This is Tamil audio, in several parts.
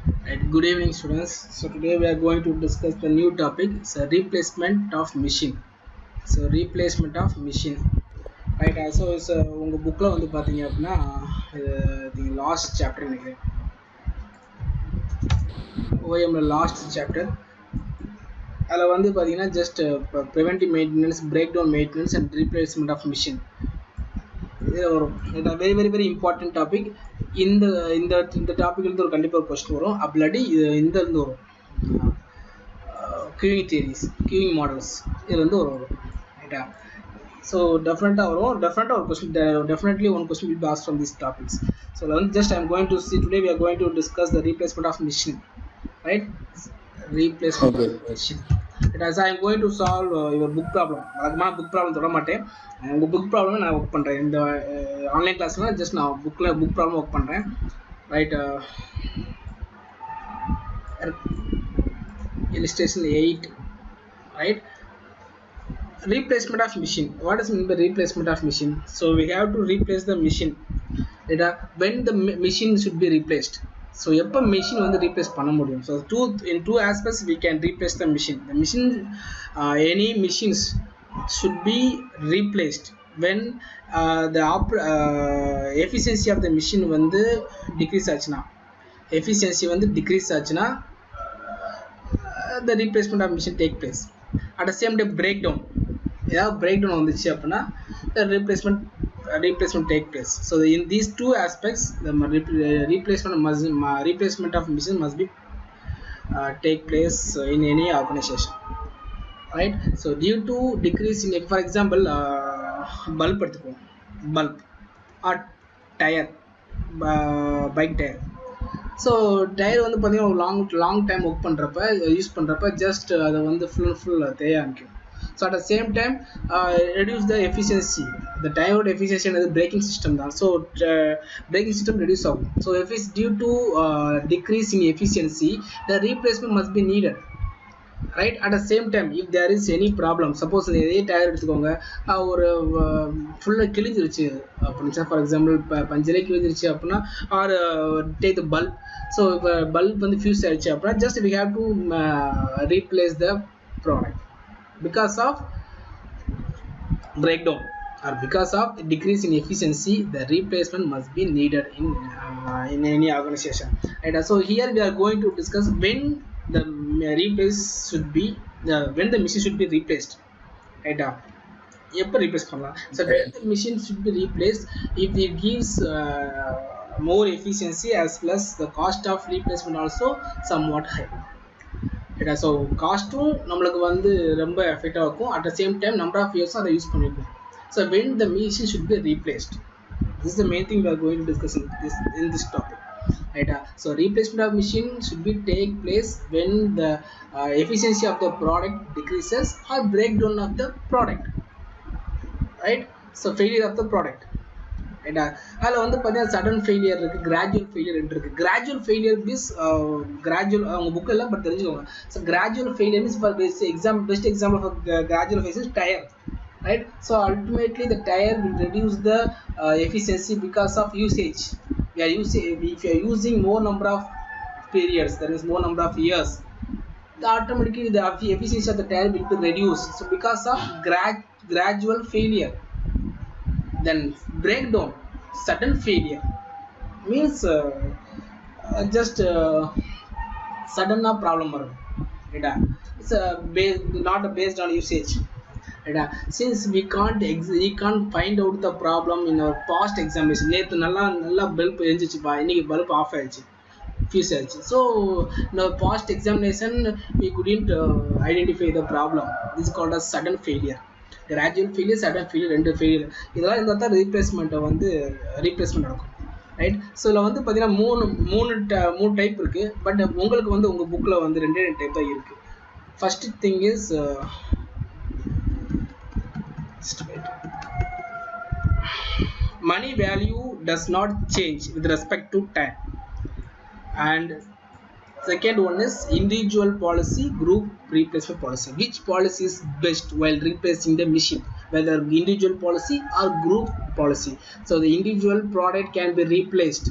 Right, good evening students. So today we are going to discuss the new topic. It's a replacement of machine. So replacement of machine. Right, so it's உங்கள் புக்கில் வந்து பார்த்தீங்க அப்படின்னா the last chapter நினைக்கிறேன் OMல லாஸ்ட் சாப்டர் அதில் வந்து பார்த்தீங்கன்னா just preventive maintenance breakdown maintenance and replacement of machine இது வரும். இது very very very important topic. இந்த இந்த இந்த டாபிக்லேருந்து ஒரு கண்டிப்பாக ஒரு கொஸ்டின் வரும். அப்படி இந்த இருந்து வரும் queuing theories, queuing models இது வந்து வரும் ரைட்டா. ஸோ டெஃபினட்டாக வரும். டெஃபினட்டாக ஒரு question, definitely one question will be asked from these topics. So just I am going to see today we are going to discuss the replacement of machine, right? Replacement of machine. As I am going to solve your book problem. வழக்கமாக புக் ப்ராப்ளம் தொட மாட்டேன். உங்கள் புக் ப்ராப்ளம் நான் ஒர்க் பண்ணுறேன். இந்த ஆன்லைன் கிளாஸ்லாம் ஜஸ்ட் நான் புக் ப்ராப்ளம் ஒர்க் பண்ணுறேன். Right, illustration 8, right? Replacement of machine. What does mean by replacement of machine? So we have to replace the machine. When the machine should be replaced. So எப்போ machine வந்து replace பண்ண முடியும்? So in two aspects we can replace the machine. The machine, any machines should be replaced when the efficiency of the machine வந்து decrease ஆச்சுனா, efficiency வந்து decrease ஆச்சுனா the replacement of machine take place. At the same time breakdown, breakdown வந்துச்சு அப்படின்னா the replacement take place. So in these two aspects the replacement of machine must be take place in any organization, right? So due to decrease in, for example, bulb எடுத்துக்கோம், bulb or tire, bike tire. So tyre வந்து பார்த்தீங்கன்னா லாங் டைம் ஒர்க் பண்ணுறப்ப யூஸ் பண்ணுறப்ப ஜஸ்ட் அதை வந்து ஃபுல் தேய ஆரம்பிக்கும். So at the same time reduce the efficiency. இந்த டயரோட எஃபிஷியன்சி என்னது பிரேக்கிங் சிஸ்டம் தான். ஸோ பிரேக்கிங் சிஸ்டம் ரெடியூஸ் ஆகும். So due to decrease in efficiency the replacement must be needed, right? At the same time if there is any problem, suppose இதே டயர் எடுத்துக்கோங்க, ஒரு ஃபுல்லாக கிழிஞ்சிருச்சு அப்படின்னா, ஃபார் எக்ஸாம்பிள் பஞ்சரே கிழிஞ்சிருச்சு அப்படின்னா, or take the bulb. So இப்போ பல்ப் வந்து ஃபியூஸ் ஆயிடுச்சு அப்படின்னா just we have to replace the product because of breakdown or because of decrease in efficiency. The replacement must be needed in any organization, right? So here we are going to discuss when the replace should be when the machine should be replaced, right? எப்போ replace பண்ணலாம்? So when the machine should be replaced if it gives more efficiency as well as the cost of replacement also somewhat high. So காஸ்ட்டும் நம்மளுக்கு வந்து ரொம்ப எஃபெக்டாக இருக்கும். At the same time number of இயர்ஸும் அதை யூஸ் பண்ணியிருக்கோம். So when the machine should be replaced, this is the main thing we are going to discuss in this topic, ரைட்டா? So replacement of machine should be take place when the efficiency of the product decreases or break down of the product, right? So failure of the product, ரைட்டா? அதில் வந்து பார்த்தீங்கன்னா சடன் ஃபெயிலியர் இருக்குது, கிராஜுவல் ஃபெயிலியர் இருக்குது. கிராஜுவல் ஃபெயிலியர் மீன்ஸ் கிராஜுவல் அவங்க புக்கு இல்லை, பட் தெரிஞ்சுக்கோங்க. So gradual failure means for best example of gradual failure is tyre, right? So ultimately the tire will reduce the efficiency because of usage. If you are using more number of periods, that is more number of years, automatically the efficiency of the tire will be reduced. So because of gradual failure. Then breakdown, sudden failure means just sudden problem வரும், ரைட்டா? It's not based on usage, ரைட்டா? Since we can't find out the problem in our past examination. நேற்று நல்லா பல்ப் எரிஞ்சிச்சுப்பா, இன்னைக்கு பல்ப் ஆஃப் ஆயிடுச்சு, ஃபியூஸ் ஆயிடுச்சு. So in our past examination we couldn't identify the problem. This is called as sudden failure. Gradual failure, sudden failure, ரெண்டு ஃபெயிலியர். இதெல்லாம் இருந்தால் தான் ரீப்ளேஸ்மெண்ட்டை வந்து ரீப்ளேஸ்மெண்ட் நடக்கும், ரைட்? ஸோ இதில் வந்து பார்த்தீங்கன்னா மூணு டைப் இருக்குது. பட் உங்களுக்கு வந்து உங்கள் புக்கில் வந்து ரெண்டு டைப் தான் இருக்குது. First thing is money value does not change with respect to time, and second one is individual policy, group replacement policy. Which policy is best while replacing the machine? whether individual policy or group policy. So the individual product can be replaced.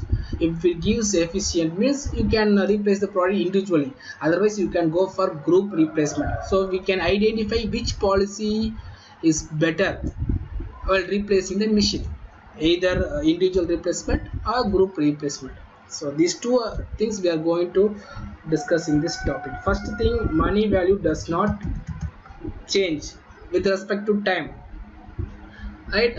If it gives efficient means you can replace the product individually, otherwise you can go for group replacement. So we can identify which policy is better while replacing the machine, either individual replacement or group replacement. So these two things we are going to discuss in this topic. First thing, money value does not change with respect to time, right?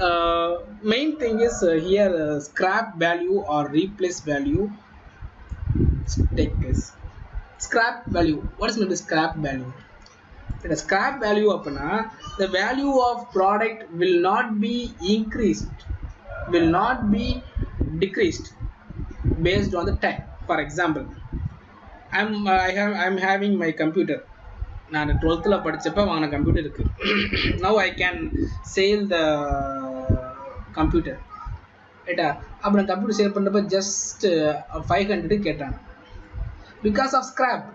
Main thing is here scrap value or replace value take place. Scrap value, what is meant by scrap value? The scrap value apna, the value of product will not be increased, will not be decreased based on the time. For example, I'm having my computer. நான் 12th படிச்சப்ப வாங்கின கம்ப்யூட்டர் இருக்கு. Now I can sell the computer, ரைட்டா? அப்புறம் கம்ப்யூட்டர் சேல் பண்ணுறப்ப ஜஸ்ட் 500 கேட்டாங்க, பிகாஸ் ஆஃப் ஸ்கிராப்.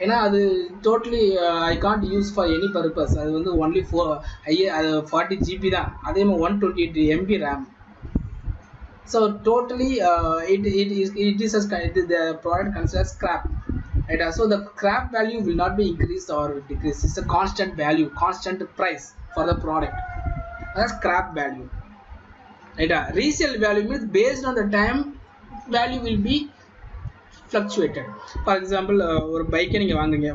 ஏன்னா அது totally I can't use for any purpose. அது வந்து ஒன்லி அது 40 GB தான், அதே மாதிரி 128 MB RAM. So totally it is the product considered scrap, right? So the scrap value will not be increased or decreased. It's a constant value, constant price for the product. That's scrap value, right? Resale value means based on the time value will be fluctuated. For example, ஒரு பைக்கை நீங்கள் வாங்குங்க,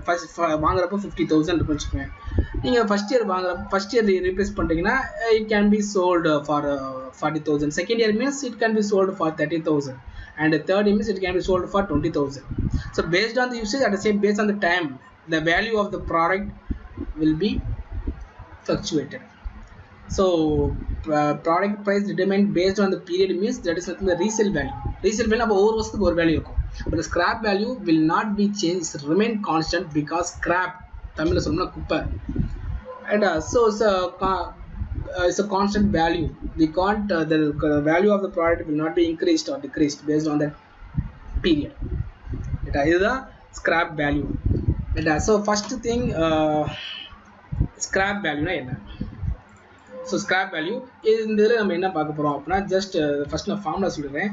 வாங்குறப்போ 50,000 இருக்குன்னு வச்சுக்கோங்க. நீங்கள் ஃபர்ஸ்ட் இயர் ரீப்ளேஸ் பண்ணுறீங்கன்னா it can be sold for 40,000. Second year means it can be sold for 30,000, and the third year means it can be sold for 20,000. So based on the usage, at the same based on the time, the value of the product will be fluctuated. So product price determined based on the period means that is nothing the resale value. Resale value நம்ம ஒவ்வொரு வருஷத்துக்கு ஒரு வேல்யூ இருக்கும். But the scrap value will not be changed, remain constant, because scrap தமிழ்ல சொன்னா குப்பை, and so it's a constant value. We can't the value of the product will not be increased or decreased based on that period. இதுதான் scrap value. So first thing, scrap value na என்ன? So scrap value இந்த இதில் நம்ம என்ன பார்க்க போகிறோம் அப்படின்னா, ஜஸ்ட் ஃபர்ஸ்ட் நான் ஃபார்முலா சொல்லிடுறேன்.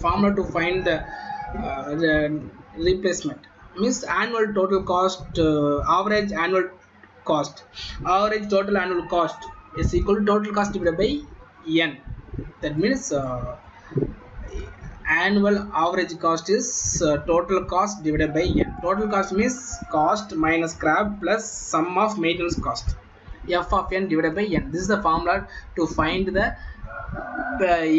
Formula to find the replacement means annual total cost, average annual cost. Average total annual cost is equal to total cost divided by n. That means annual average cost is total cost divided by n. Total cost means cost minus scrap plus sum of maintenance cost, f of n divided by n. This is the formula to find the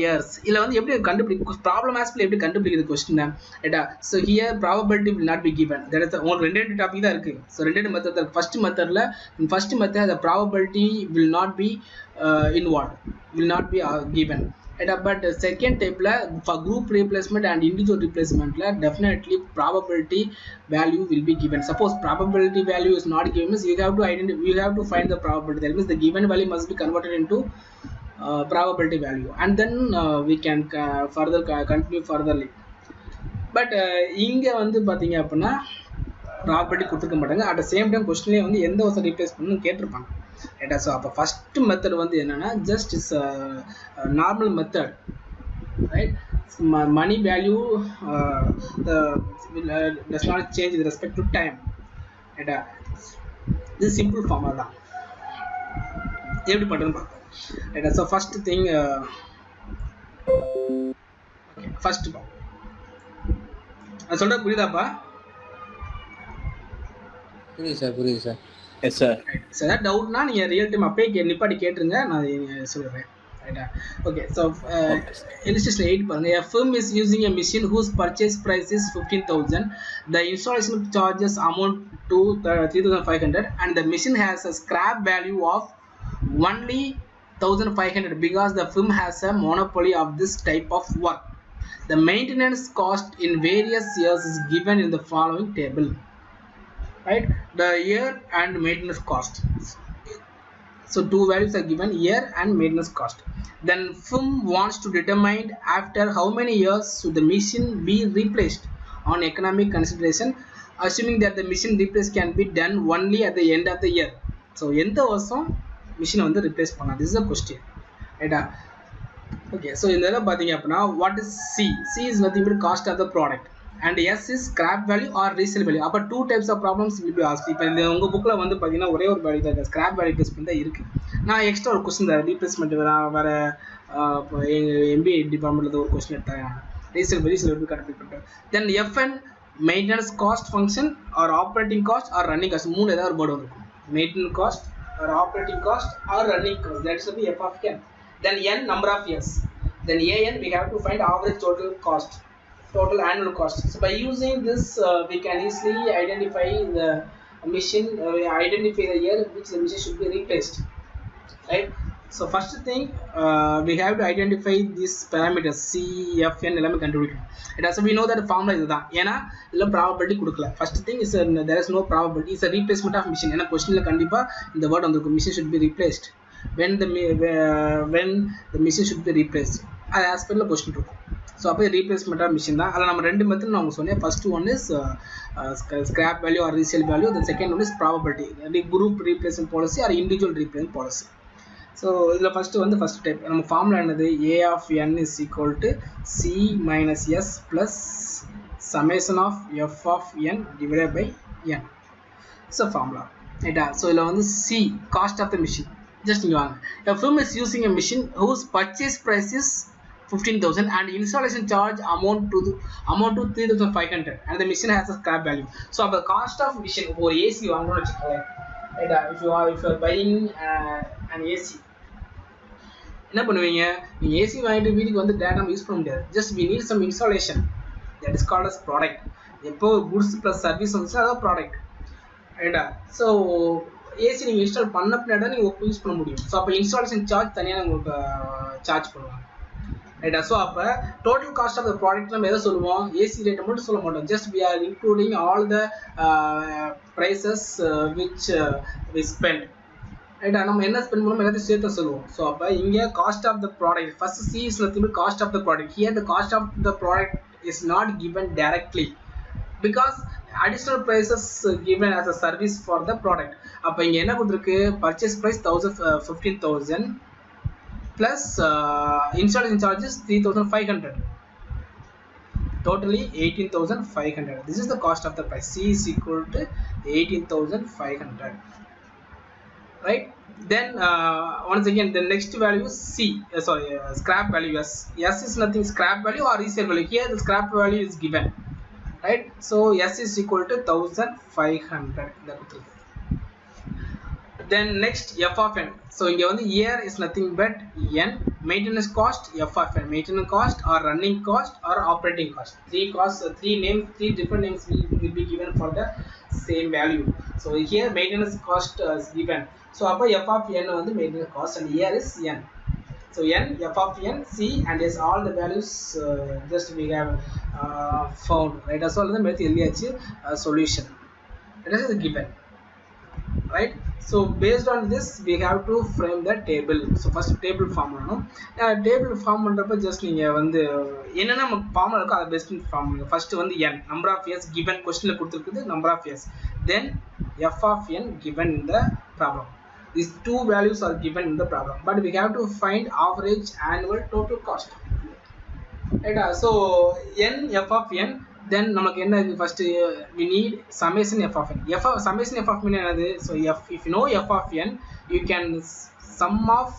years. இல்ல வந்து எப்படி கண்டுபிடிக்க, ப்ராப்ளம் ஆஸ்பெக்ட்ல எப்படி கண்டுபிடிக்கிறது क्वेश्चन, ரைட்டா? So here probability will not be given. That is உங்களுக்கு ரெண்டு டாபிக் தான் இருக்கு. So ரெண்டு மெத்தட் தான். First method the probability will not be involved, will not be given. But second type for group replacement and individual replacement definitely probability value will be given. Suppose probability value is not given, you have to identify, you have to find the probability. That means the given value must be converted into probability value, and then we can further continue furtherly. But இங்க வந்து பாத்தீங்க அப்படின்னா ப்ராபர்ட்டி கொடுத்துக்க மாட்டாங்க. அட் சேம் டைம் கொஸ்டின்லேயே வந்து எந்த வருஷம் ரீப்ளேஸ் பண்ணணும்னு கேட்டிருப்பாங்க, ரைட்டா? ஸோ அப்போ ஃபர்ஸ்ட் மெத்தட் வந்து என்னன்னா just is normal method, right? Money value does not change with respect to time, ரைட்டா? இது சிம்பிள் ஃபார்முலா தான். எப்படி பண்ணுறதுன்னு பார்ப்போம், ரைட்டா? ஸோ ஃபர்ஸ்ட் திங், ஃபர்ஸ்ட் நான் சொல்கிறது புரியுதாப்பா? புரியுது சார். Yes sir. சார் டவுட்னா நீங்கள் ரியல் டைம் அப்பயே நிப்பாட்டி கேட்டுருங்க, நான் சொல்கிறேன், ரைட்டா? ஓகே. ஸோ illustration 8 பாருங்க. A firm is using a machine whose purchase price is 15,000. The installation charges amount to 3,500, and the machine has a scrap value of only 1,500 because the firm has a monopoly of this type of work. The maintenance cost in various years is given in the following table, right? The year and maintenance cost. So two values are given, year and maintenance cost. Then firm wants to determine after how many years should the machine be replaced on economic consideration assuming that the machine replace can be done only at the end of the year. So எந்த வருஷம் machine வந்து replace பண்ணலாம்? This is a question. ரைட்டா? Okay, so இந்த இதில் பார்த்தீங்க அப்படின்னா what is C? C is nothing but cost of the product and S is scrap value or resale value. அப்போ two types of problems will be asked. இப்போ இந்த உங்கள் புக்கில் வந்து பார்த்தீங்கன்னா ஒரே ஒரு வேல்யூ தான் scrap value replacement தான் இருக்குது. நான் எக்ஸ்ட்ரா ஒரு கொஸ்டின் தான் ரீப்ளேஸ்மெண்ட் வேறு எங்கள் MBA டிபார்ட்மெண்ட்டில் ஒரு கொஸ்டின் எடுத்தேன் resale value கண்டுபிடிக்க பண்ணிட்டேன். Then FN maintenance cost function or operating cost or running cost மூணு ஏதாவது ஒரு வேர்டு வந்துருக்கும். Maintenance cost or operating cost or running cost, that is the F of N. Then N number of years. Then AN we have to find average total cost, total annual cost. So by using this we can easily identify the machine, identify the year which the machine should be replaced, right? So first thing we have to identify these parameters C, F, N எல்லாமே கண்டுபிடிக்கணும். It also we know that the formula இதுதான். ஏன்னா இல்ல probability கொடுக்கல. First thing is there is no probability. It's a replacement of machine. ஏன்னா questionல கண்டிப்பா இந்த word வந்திருக்கும், machine should be replaced. When the machine should be replaced. அது as per the question இருக்கும். So அப்போ replacement of machine தான். அதில் நம்ம ரெண்டு மெத்தட் நான் உங்களுக்கு சொன்னேன். First one is scrap value or resale value. The second one is probability. The group replacement policy or individual replacement policy. So இதில் first type நம்ம ஃபார்முலா என்னது? A of n is equal to C minus S plus summation of F of n divided by n. So formula ரைட்டா? ஸோ இதில் வந்து C cost of the machine. Just இங்கே வாங்க. A firm is using a machine whose purchase price is 15,000 and installation charge amount to 3,500 and the machine has a scrap value. So the cost of machine ஒரு AC வாங்கணும்னு வச்சுக்கோங்க ரைட்டா? if you are buying an AC என்ன பண்ணுவீங்க? நீங்கள் ஏசி வாங்கிட்டு வீட்டுக்கு வந்து டேட்டா யூஸ் பண்ண முடியாது. Just we need some installation, that is called as product. எப்போ குட்ஸ் ப்ளஸ் சர்வீஸ் வந்துச்சு அதான் ப்ராடக்ட் ரைட்டா? ஸோ ஏசி நீங்கள் இன்ஸ்டால் பண்ண பின்னாடி தான் நீங்கள் யூஸ் பண்ண முடியும். ஸோ அப்போ இன்ஸ்டாலேஷன் சார்ஜ் தனியாக உங்களுக்கு சார்ஜ் பண்ணுவாங்க ரைட்டா? ஸோ அப்போ total cost of the product நம்ம எதை சொல்லுவோம்? ஏசி ரேட்டை மட்டும் சொல்ல மாட்டோம். Just we are including all the prices which we spend ரைட்டா? நம்ம என்ன ஸ்பெண்ட் பண்ணணும் எல்லாத்தையும் சேர்த்து சொல்லுவோம். ஸோ அப்போ இங்கே cost of the product first C is nothing but cost of the product. Here the cost of the product is not given directly because additional prices given as a service for the product. அப்போ இங்கே என்ன கொடுத்துருக்கு? Purchase price 15,000 plus installation charges 3,500, totally 18,500. This is the cost of the price. C is equal to 18,500, right? Then once again the next value is C, scrap value. S is nothing scrap value or resale value. Here the scrap value is given, right? So S is equal to 1,500. Then next F of n. So இங்க வந்து year is nothing but n, maintenance cost F of n, maintenance cost or running cost or operating cost. Three different names will be given for the same value. So here maintenance cost is given. So அப்போ F of n வந்து maintenance cost and year is n. So n, F of n, C and yes all the values just we have found, right? So all the math எழுதியாச்சு. Solution that is given, right? So based on this we have to frame the table. So first table form பண்ணனும். Table form பண்றப்ப just நீங்க வந்து என்னென்ன நமக்கு ஃபார்முலா இருக்கோ அதை பெஸ்ட் ஃபார்ம் பண்ணுங்க. ஃபர்ஸ்ட் வந்து n number of years given, questionல கொடுத்திருக்குது number of years. Then F of n given in the problem. These two values are given in the problem, but we have to find average annual total cost, right? So n F of n, then நமக்கு என்ன இருக்கு? first we need summation F of n. Summation F of n என்னது? So if you know F of n, you can sum of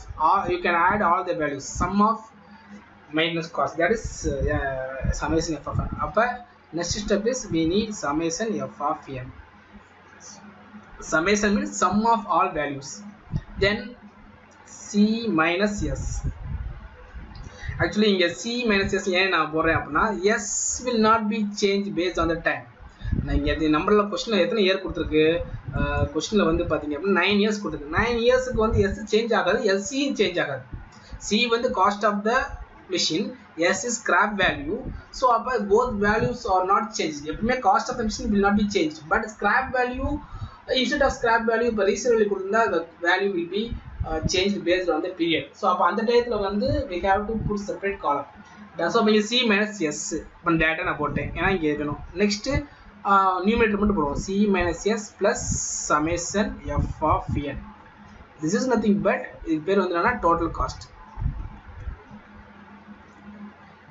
you can add all the values, sum of maintenance cost, that is summation F of n. அப்ப next step is we need summation F of n. Summation means sum of all values. Then C minus S. Actually இங்க C minus S ஏன் நான் போடுறேன் அப்படின்னா S will not be changed based on the time. நான் இங்க நம்பர்ல क्वेश्चनல எத்தனை இயர் கொடுத்திருக்கு? क्वेश्चनல வந்து பாத்தீங்க அப்படினா 9 இயர்ஸ் கொடுத்திருக்கு. 9 இயர்ஸ்க்கு வந்து S சேஞ்ச் ஆகாது, LC சேஞ்ச் ஆகாது. C வந்து cost of the machine, S is scrap value. So அப்ப both values are not changed. எப்பவுமே cost of the machine will not be changed, but scrap value, instead of scrap value இப்போ resale value கொடுத்தா the value will be changed based on the period. So அப்ப அந்த டயத்துல வந்து we have to put separate column. So அப்ப C minus S இப்போ டேட்டா நான் போட்டேன் ஏன்னா இங்க இருக்கணும். நெக்ஸ்ட் நியூமரேட்டர் மட்டும் போடுவோம். C minus S plus summation f of n. This is nothing but இதுக்கு பேர் வந்து என்னன்னா total cost.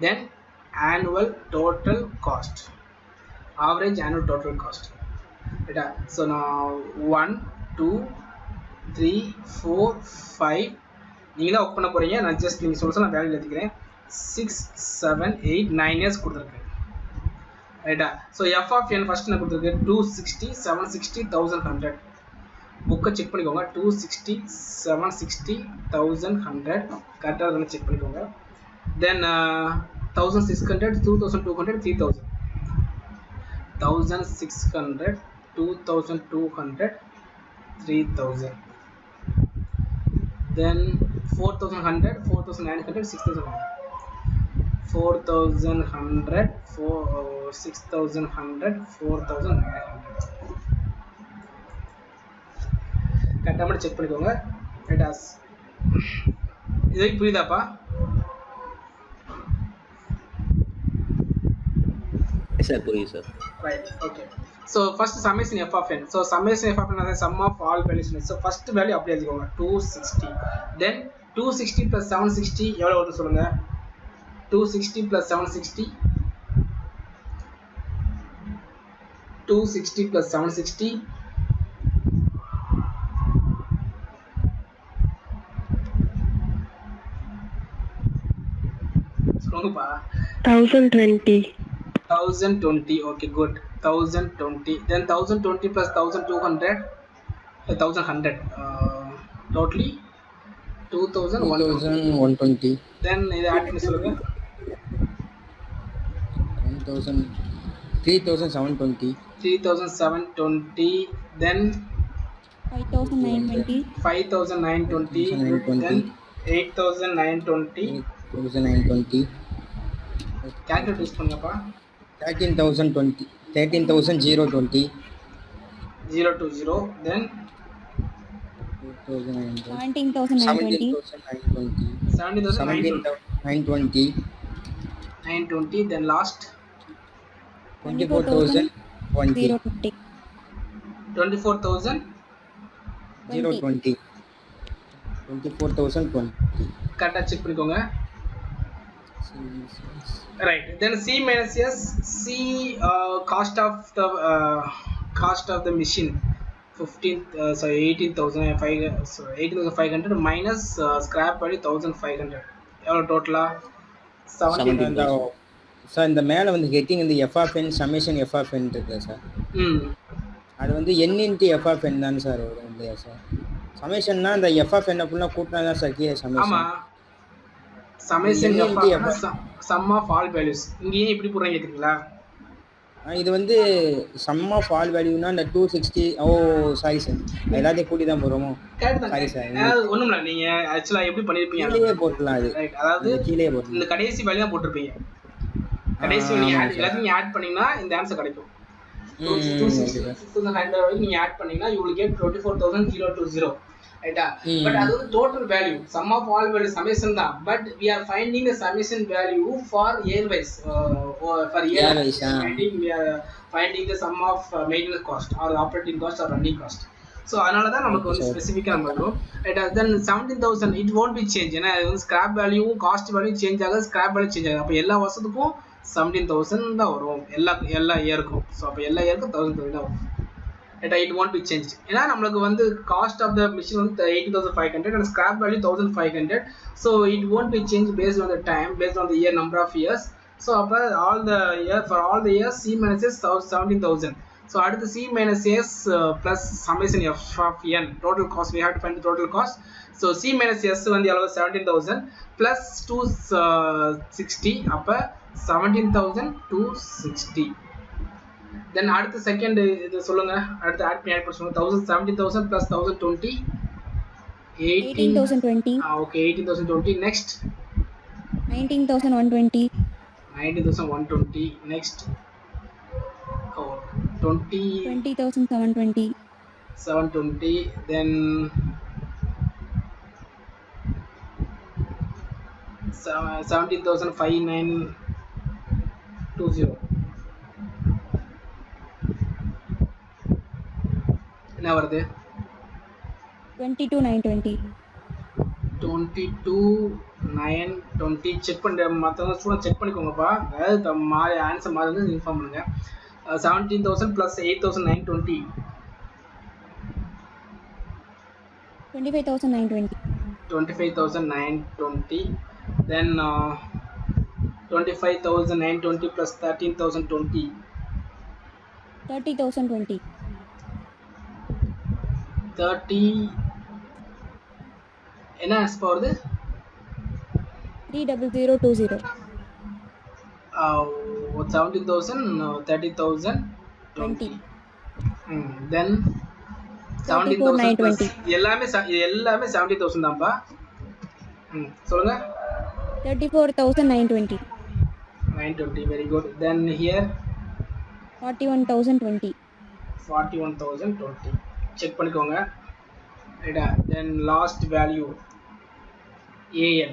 Then annual total cost, average annual total cost. Right? So now 1 2 3 4 5 நீங்க தான் ஒர்க் பண்ண போறீங்க. நான் ஜஸ்ட் நீங்க சொல்ல நான் வேல்யூ எழுதிக்கிறேன். 6 7 8 9 இயர்ஸ் கொடுத்துருக்கேன். ரைட்டா? So F of N first நான் கொடுத்துருக்கேன் 260 760 1100. புக்கை செக் பண்ணிக்கோங்க. 260 760 1100 கரெக்டாக இருந்தாலும் செக் பண்ணிக்கோங்க. தென் 1600 2200 3000 1600 2200 3000. Then 4100 4900 6000 4100 6100 4900 கரெக்டாக மட்டும் செக் பண்ணிக்கோங்க. ரைட்டாஸ் இது புரியுதாப்பா? சார் புரியுது sir. Right, okay. So first summation f of n. So summation f of n is sum of all values. So first value அப்படியே எழுதிக்கோங்க 260. Then 260 plus 760 எவ்வளவு வருது சொல்லுங்க. 260 plus 760 260 plus 760 சொல்லுங்கப்பா. 1020. 1020. Okay, good. 1020. Then 1020 plus 1200 1100 totally 2120. Then இது ஆட் பண்ணி சொல்லுங்க. 3720. 3720. Then 5920. 5920. Then 8920. 8920. கால்குலேட் யூஸ் பண்ணுங்கப்பா. 13020. 13020. 020. Then 17,920. 17,920. 920. Then last 24,020. 020. 24,000. 020. 24,020. கரெக்டாக செக் பண்ணிக்கோங்க. Right. Then C minus S. C cost of the machine 18,500 minus scrap value 1,500. எவ்வளோ டோட்டலா? 17,000. சார் இந்த மேலே வந்து ஹெட்டிங் இந்த F of N summation F of N இருக்குல்ல சார், அது வந்து N into F of N தான் சார் வரும் இல்லையா சார்? சமேஷன்னா இந்த எஃப் ஆஃப் என் ஃபுல்லாக கூட்டினா தான் சார் கீழே சமேஷன். ஆமாம், summation sum of all values. இங்கே ஏன் இப்படி போடுறாங்க கேட்குறீங்களா? இது வந்து சம் ஆஃப் ஆல் வேல்யூனா இந்த 260. ஓ சாரி சார், எல்லாத்தையும் கூட்டி தான் போகிறோமோ? சாரி சார், ஒன்றும் இல்லை. நீங்கள் ஆக்சுவலாக எப்படி பண்ணியிருப்பீங்க, கீழே போட்டுலாம். அது ரைட், அதாவது கீழே போட்டு இந்த கடைசி வேல்யூ தான் போட்டிருப்பீங்க. கடைசி எல்லாத்தையும் ஆட் பண்ணீங்கன்னா இந்த ஆன்சர் கிடைக்கும். 260,600 நீங்க ஆட் பண்ணீங்கன்னா you will get 24,020. ரைட்டா? பட் அது வந்து total value, sum of all value summation தான். But we are finding the summation value for year wise, for year wise we are finding the sum of maintenance cost or operating cost or running cost. So அதனால தான் நமக்கு வந்து ஸ்பெசிஃபிக்கா நம்ம வரும். ரைட்டா? தென் 17,000 it won't be change. ஏன்னா இது வந்து ஸ்கிராப் வேல்யூவும் காஸ்ட் வேல்யூ சேஞ்ச் ஆகாது, ஸ்கிராப் வேல்யூ சேஞ்ச் ஆகாது. அப்போ எல்லா வருஷத்துக்கும் 17,000 தான் வரும் எல்லா இயருக்கும். ஸோ அப்போ எல்லா இயருக்கும் 1,000 தான் வரும். ரைட்டா? It won't be change. ஏன்னா நம்மளுக்கு வந்து காஸ்ட் ஆஃப் த மிஷின் வந்து 80,500 and scrap value 1,500. So it won't be change based on the time, based on the year, number of years. So அப்போ all the year for all the years C minus S 17,000. So அடுத்து C minus S plus summation F of n total cost. We have to find the total cost. So C minus S வந்து எவ்வளவு? 17,000 plus 260. அப்போ 17,260. Then அடுத்து செகண்ட் இது சொல்லுங்க. அடுத்து ஆட் பண்ணி சொல்லுங்க. 17,000 plus 1,020 18,020. Okay, 18,020. Next 19,120. 19,120. Next 20,720. 720. Then 17,520. என்ன வருது? 22,920. 22,920. செக் பண்ணுற மற்றவங்க ஸ்டூடெண்ட் செக் பண்ணிக்கோங்கப்பா. அதாவது மாறி ஆன்சர் மாறி வந்து இன்ஃபார்ம் பண்ணுங்க. 17,000 plus 8,920. 25,920. 25,920. Then 25,920 plus 13,020. 30,020. 30. என்ன ஆன்சர் வருது? 30020. 17,000, 30,000, 20. Then 17,000 plus 34,920. எல்லாமே 70,000 தான்ப்பா. சொல்லுங்க. 34,920. 920. Very good. Then here 41,020. 41,020. Check பண்ணிக்கோங்க. ரைட்டா? Then last value AN.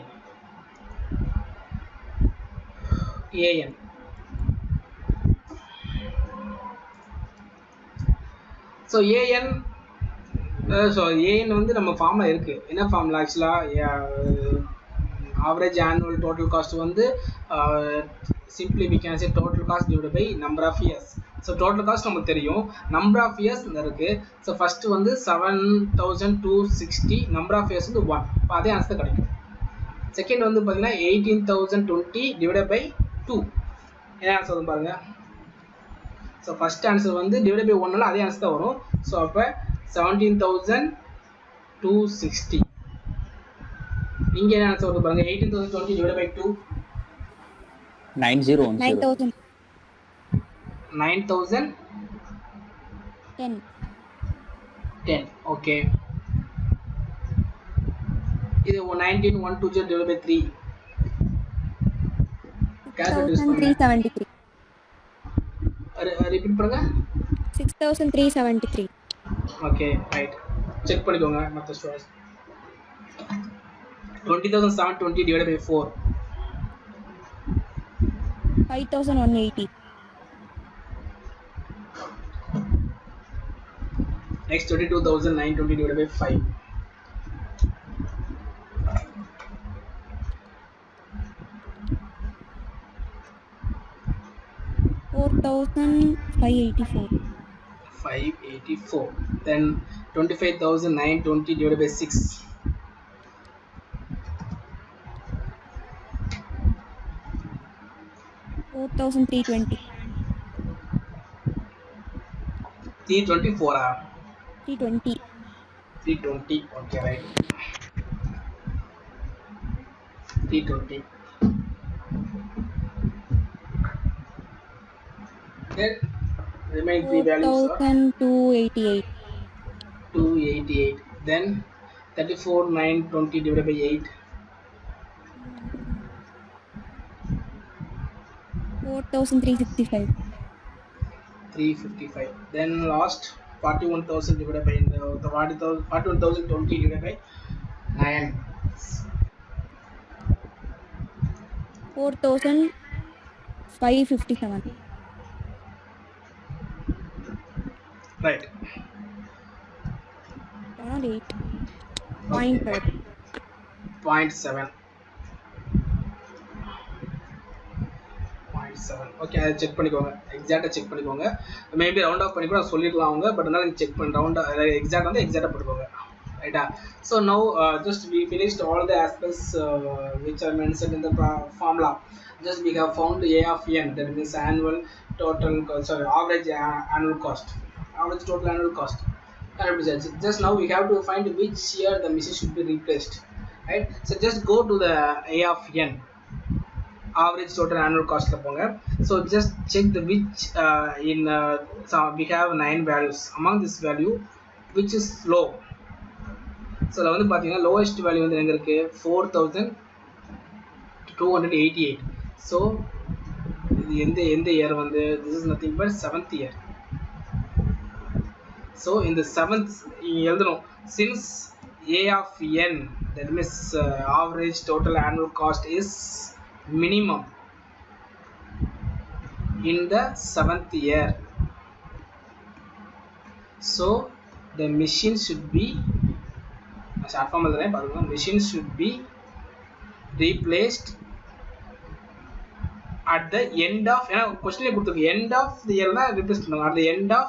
So AN வந்து நம்ம ஃபார்ம்ல இருக்கு. என்ன ஃபார்ம்ல ஆக்சுவலா ஆவரேஜ் ஆனுவல் டோட்டல் காஸ்ட் வந்து simply we can say total cost divided by number of years. So total cost நமக்கு தெரியும், number of years இருக்கு. So first வந்து 7,260, number of years வந்து 1. அதே ஆன்சர் கிடைக்கும். செகண்ட் வந்து பாத்தீங்கன்னா 18,020 divided by 2. என்ன ஆன்சர் வரும் பாருங்க. ஸோ ஃபர்ஸ்ட் ஆன்சர் வந்து டிவைட் பை 1 அதே ஆன்சர் தான் வரும். ஸோ அப்போ 17,260. இங்கே என்ன ஆன்சர் வருது பாருங்க. 18,020 டிவைட் பை 2. 9,010. 10. ஓகே. இது 19,120 டிவைட் பை 3. 6,373. ரிப்பீட் பண்ணுங்க. 6,373. Okay right. செக் பண்ணிக்கோங்க மற்ற students. 20,720 divide by 4. 5,180. Next 22,920 divided by 5. 4,584. 584. Then 25,920 divided by 6. 4,320. 324. 320. 320. Okay, right. 320. Then remaining three values are 4,288. 288. Then 34,920 divided by 8. 4,365. 355. Then last 41,000 divided by 41,020 divided by 9. 4,557. Right. Around 8. 0.5. 0.7. Okay, அதை செக் பண்ணிக்கோங்க. எக்ஸாக்டாக செக் பண்ணிக்கோங்க. மேபி ரவுண்ட் ஆஃப் பண்ணி கூட சொல்லிடலாம் அவங்க. பட் இருந்தாலும் செக் பண்ணி ரவுண்டாக எக்ஸாக்ட் வந்து எக்ஸாக்டாக போட்டுக்கோங்க. ரைட்டா? So now just we finished all the aspects which are mentioned in the formula. Just we have found A of n, that means annual total, average annual cost, average total annual cost. Just now we have to find which year the machine should be replaced, right? So just go to the A of n, average total annual cost la ponga. So just check the which so we have 9 values. Among this value which is low. So la vandu pathina lowest value vandu enga irukku 4,288. so இது எந்த year வந்து this is nothing but 7th year. so in the 7th எழுதணும் since A of n, that means average total annual cost is minimum in the 7th year. So the machine should be short form எழுதுறேன் பாருங்க. Machine should be replaced at the end of ஏன்னா கொஸ்டின்ல கொடுத்துருக்கு end of the year தான் replace பண்ணுவாங்க. at the end of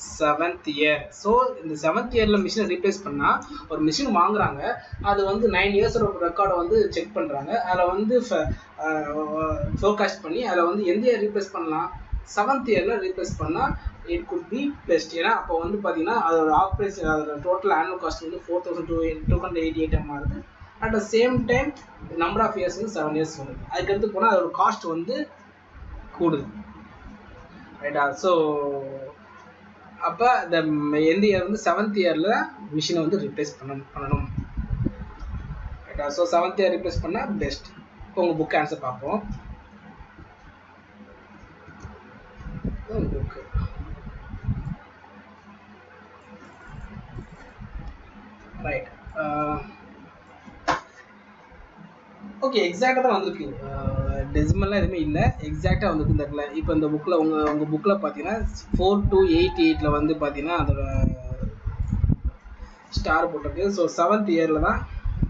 7th year. So இந்த 7th இயர்ல மிஷினை ரீப்ளேஸ் பண்ணா ஒரு மிஷின் வாங்குறாங்க, அது வந்து 9 years ரெக்கார்டை வந்து செக் பண்றாங்க, அதில் வந்து ஃபோர்காஸ்ட் பண்ணி அதில் வந்து எந்த இயர் ரீப்ளேஸ் பண்ணலாம், 7th இயர்ல ரீப்ளேஸ் பண்ணா இட் குட் பி பெஸ்ட். ஏன்னா அப்போ வந்து பார்த்தீங்கன்னா அதோட ஆப்ரேஷன் அதோட டோட்டல் ஆனுவல் காஸ்ட் வந்து 4288 மாறுது. At the same time number of years வந்து 7 years வருது. அதுக்கடுத்து போனால் அதோட காஸ்ட் வந்து கூடுது, ரைட்டா? ஸோ அப்போ இந்த எந்த இயர் வந்து 7th இயரில் மிஷினை வந்து ரீப்ளேஸ் பண்ணணும், ரைட்டா? ஸோ 7th இயர் ரீப்ளேஸ் பண்ணால் பெஸ்ட். இப்போ உங்கள் புக் ஆன்சர் பார்ப்போம். புக்கு ரைட், ஓகே, எக்ஸாக்டாக தான் வந்திருக்கு, டெசிமல்லாம் எதுவுமே இல்லை, எக்ஸாக்டாக வந்துருக்கு இந்த இடத்துல. இப்போ இந்த புக்கில் உங்கள் புக்கில் பார்த்தீங்கன்னா 4288 வந்து பார்த்தீங்கன்னா அதோட ஸ்டார் போட்டிருக்கு. ஸோ 7th இயரில் தான்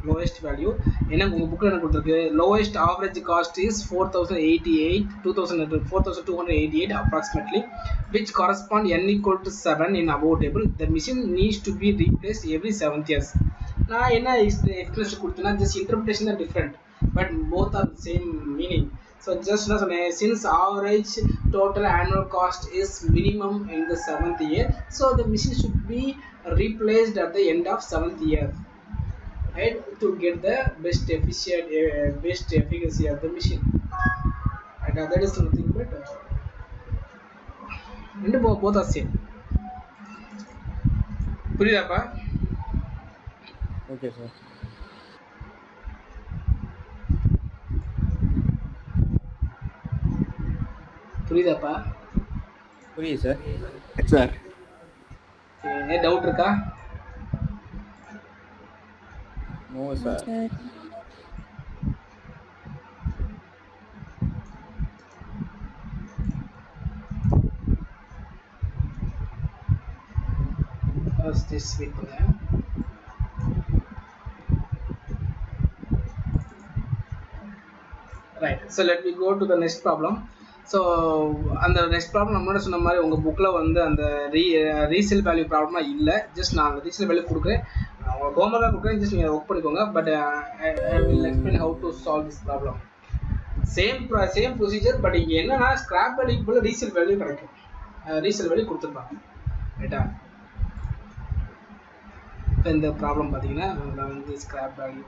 லோயஸ்ட் வேல்யூ. ஏன்னா உங்கள் புக்கில் என்ன கொடுத்துருக்கு, lowest average cost is 4288 approximately, which correspond n equal to 7 in above table. The machine needs to be replaced every 7 years. நான் என்ன எக்ஸ்பிளேஷன் கொடுத்தேன்னா ஜஸ்ட் இன்டர்பிரேஷன் தான் different, but both are the same meaning. So just since average total annual cost is minimum in the 7th year, so the machine should be replaced at the end of 7th year, right, to get the best efficacy of the machine. And that is nothing but both are same. புரியுதாப்பா? Okay sir. புரியுதாப்பா? புரியுது சார். சார் என்ன டவுட் இருக்கா? No sir. this week right. So let me go to the next problem. So அந்த நெக்ஸ்ட் ப்ராப்ளம் நம்மளோட சொன்ன மாதிரி உங்கள் புக்கில் வந்து அந்த ரீசேல் வேல்யூ ப்ராப்ளமாக இல்லை, ஜஸ்ட் நான் அந்த ரீசேல் வேல்யூ கொடுக்குறேன், உங்களுக்கு ஹோம்ஒர்க்காக கொடுக்குறேன், ஜஸ்ட் நீங்கள் ஒர்க் பண்ணிக்கோங்க. But I will explain how to solve this problem. Same procedure, but இங்கே என்னன்னா ஸ்கிராப் வேல்யூக்கு போல ரீசேல் வேல்யூ கிடைக்கும், ரீசேல் வேல்யூ கொடுத்துருப்பாங்க, ரைட்டா? இப்போ இந்த ப்ராப்ளம் பார்த்தீங்கன்னா நான் வந்து ஸ்கிராப் வேல்யூ